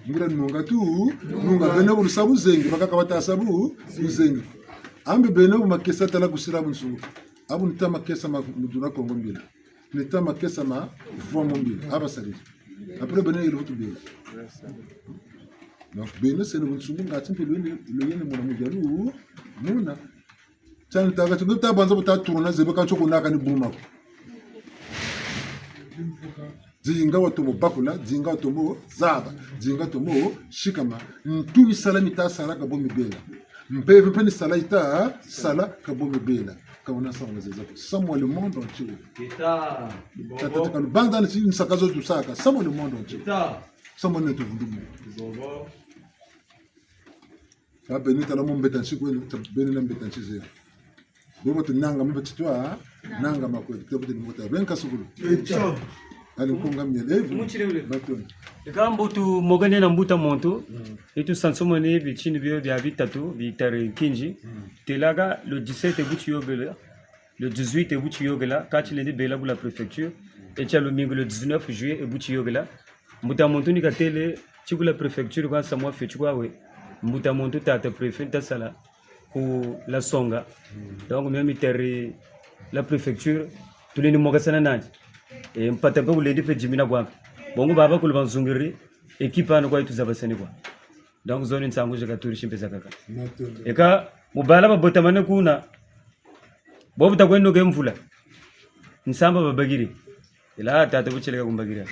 ngira nunga tu nunga bene bu sabu zengi bakaka bata sabu zengi ambe bene bu makesa tala kusira bunsu abu nita makesa muduna kongo mbila nita makesa ma vomo mbila aba sari après bene ile butu mbila donc bene sene bunsu ngati mpilo yene mona mujaru muna chani taga chikuta banza butaturuna zebe kancho kunaka ni buma zinga watomo bakula zinga watomo zaba zinga watomo shikama ntuli salami ta sala ka bomi bela mpeve peni sala ita sala ka bomi bela kaona sawa ngazeza samo le monde entier tata tata banda ni nsakazo tusaka samo le monde entier samo ne tuvundumu ka benita la mombe tanchi kwenu benina mbetanchi zero bobo tunanga mbe titwa nanga makweli tebute ni mota benka sukulu ali konga mielevu muchirele batoni ekambo tu mogane na mbuta monto etu sansomone bichini bio bya bitatu bitare kinji telaga le 17 buchi yogela le 18 buchi yogela kati le bela pour la préfecture et tia le mingo le 19 juillet buchi yogela mbuta monto ni katele chikula préfecture kwa samwa fechukwa we mbuta monto tata préfet ta sala pour la songa donc même terre la préfecture tous les mogasana nandi et mpata pe uledi pe jimina kwa bongo baba kule banzungiri équipe ana kwa ituzaba sene kwa donc zone nsango je katuri shimpeza kaka eka mubala babota mane kuna bobu takwendo ke mvula nsamba babagiri ila tata bucheleka kumbagira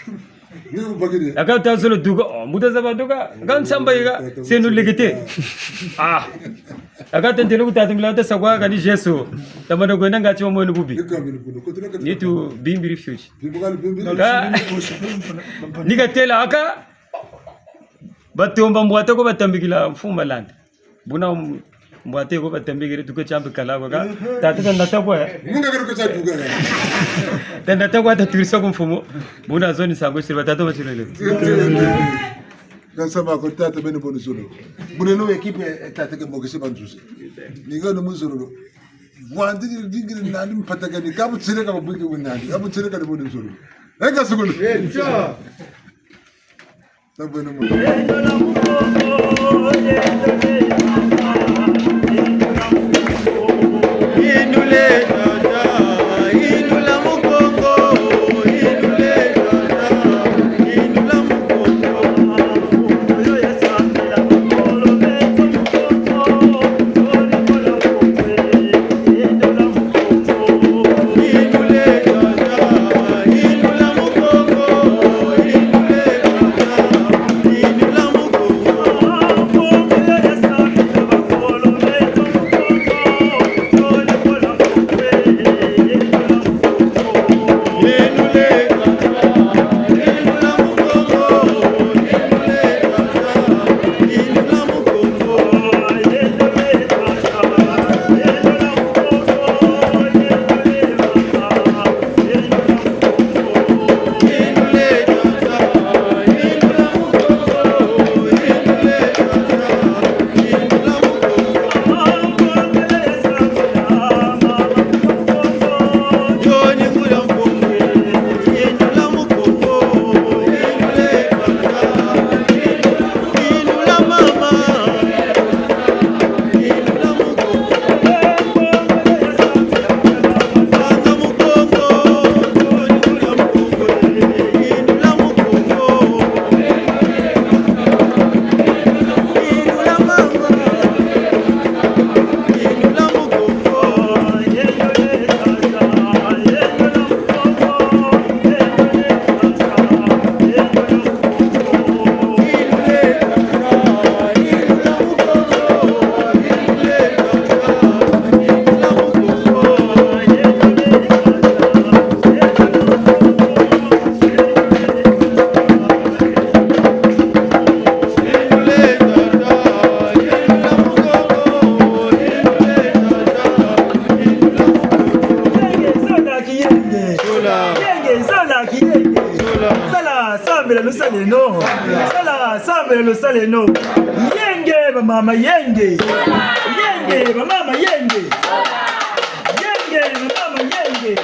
ni bagiri aka tazolo duga mutaza duga kan samba yiga senu legete aka tentelo kutatimla ta sakwa kani jesu tamana kwenda ngati wa mwenu bubi nitu bimbi refuge nigatela aka batomba mbwata ko batambikila mfuma land buna mbwate ko batambikira tuko chambe kala ka tata ndata kwa munga kero cha duga ndata kwa taturisa ko mfumo buna zoni sango sirba tata machilele kan sama ko tata bene bonu solo bune no equipe tata ke mogese banzusi niga no muzolo wandi dingiri nani mpataka ni kabu tsire ka buki bunani kabu tsire ka bonu solo eka sugulu cha tabene mo saleno. Sala sambe lo saleno. Yenge ba mama yenge. Yenge ba mama yenge. Yenge ba mama yenge.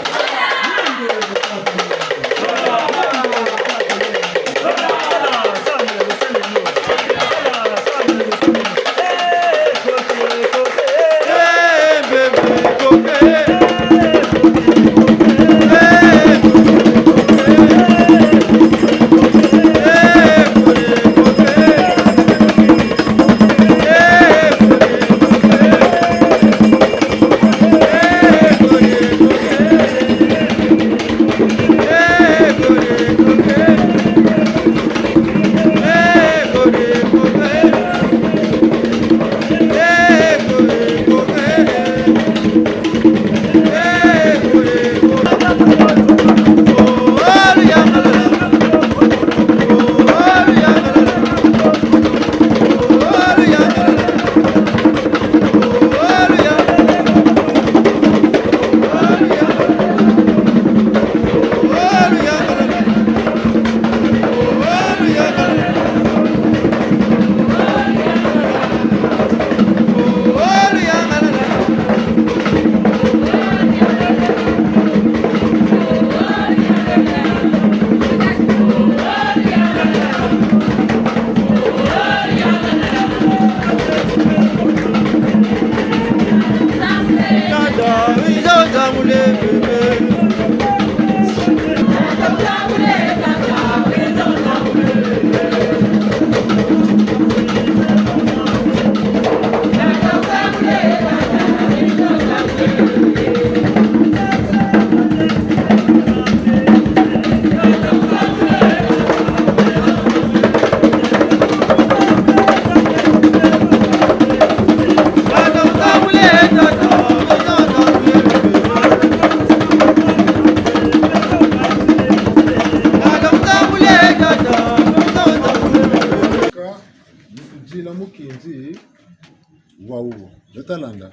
Talanda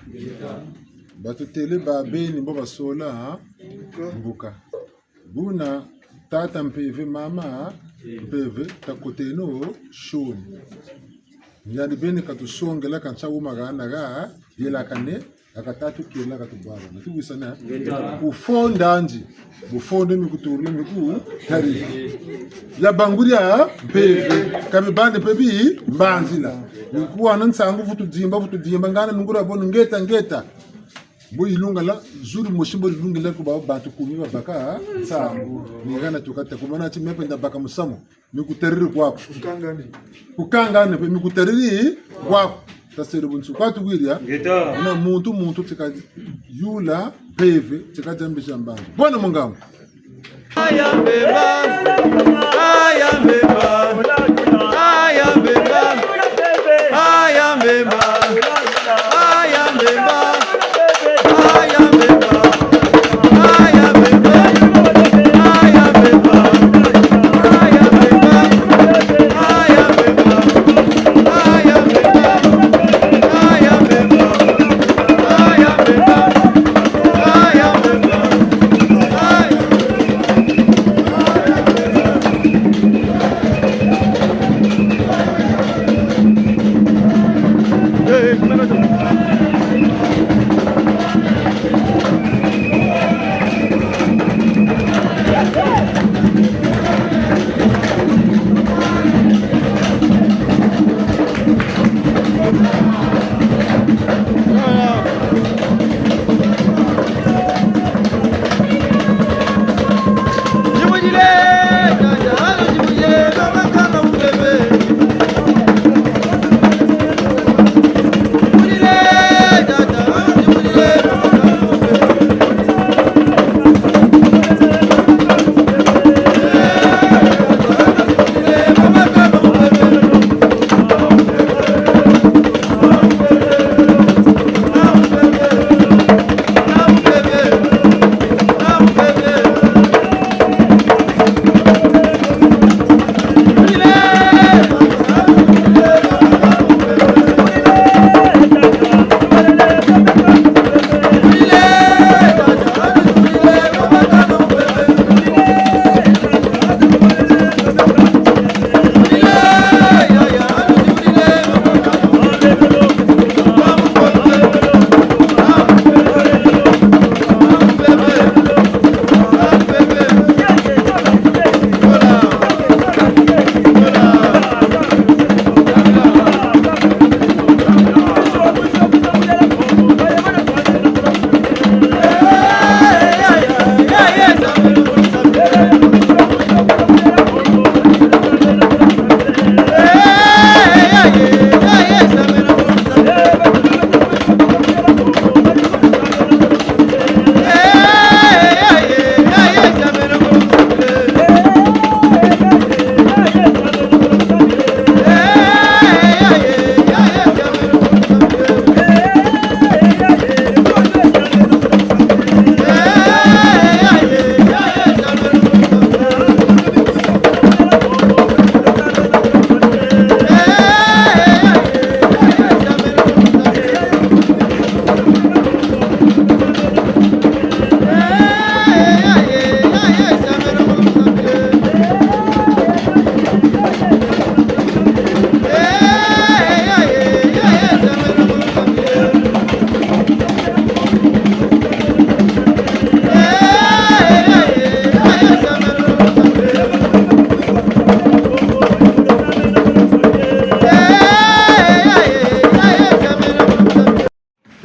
batutele ba beni bo basola mbuka buna tata mpeve mama mpeve takoteno shoni nyani beni katusongela kanchawu magana ga yela kane akatatu kila katubara natuwisana ufonda nji bufonde mikuturule miku tari ya banguria mpeve kame bande pebi mbanzila nikuwa nansangu futu dimba ngana nungura bonu ngeta bo ilunga la zuri moshimbo ilunga la ko ba kumi baka sangu ngana tukata kumana ti mependa baka musamo mikuteriri kwako ukangane pe mikuteriri kwako tasere bunsu kwatu wiria na muntu tika yula peve tika jambi shambani bona mungamu ayambeba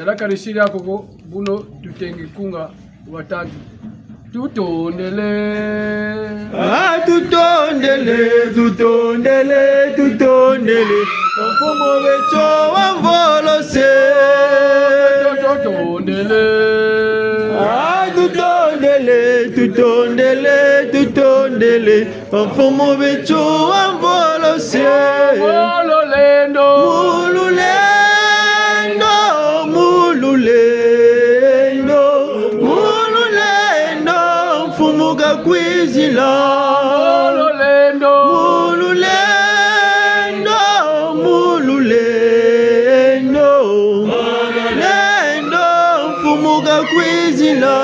Sadaka rishiri yako buno tutengi kunga watatu. Tutondele. Tutondele, tutondele, tutondele. Mfumo wecho wamvolose. Tutondele. Tutondele, tutondele, tutondele. Mfumo wecho wamvolose. Mululendo. Mululendo, mululendo, mululendo. Mfumo gakwizila. Mululendo. Mululendo, mululendo, mululendo. Mfumo gakwizila.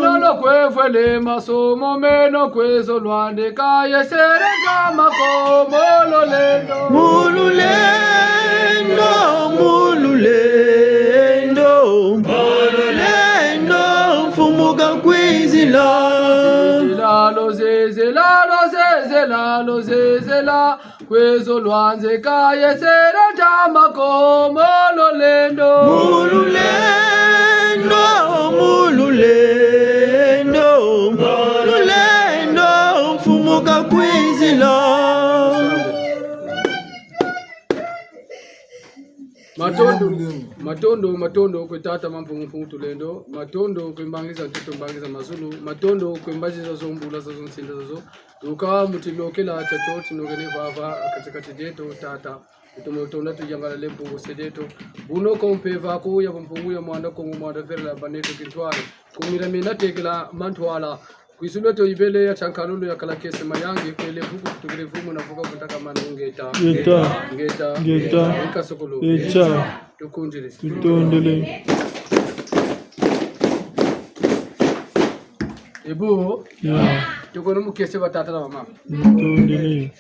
Meno kwefele masomo meno kwezo lwande kaye sereka makomo mululendo. Mululendo, mululendo, mululendo. Mfumo gakwizila. Zezela, zezela, kwezo lwanze kaye sereka makomo mululendo. Mululendo, mululendo, mululendo. Mfumo gakwizila. Matondo kwetata mampungu tulendo, matondo kwembangiza mtoto mbangiza mazulu, matondo kwembajiza zombula zazo nsinda zazo, ukawa mutilokela chacho tinogene vava katikati jeto tata, utomotonda tuyangala lempungu sedeto, uno kompeva ko ya mpungu ya mwanda kongu mwanda verla baneto kintwale, kumira mina tekela mantwala, kuisuleto ibele ya chankalulu ya kalakese mayangi kwele vuku kutukile vumu na vuka kutaka manungeta. Ngeta. Nkasokolo. Tukunjile. Tutondele. Ebu. Tukono mukese batata na mama. Tutondele.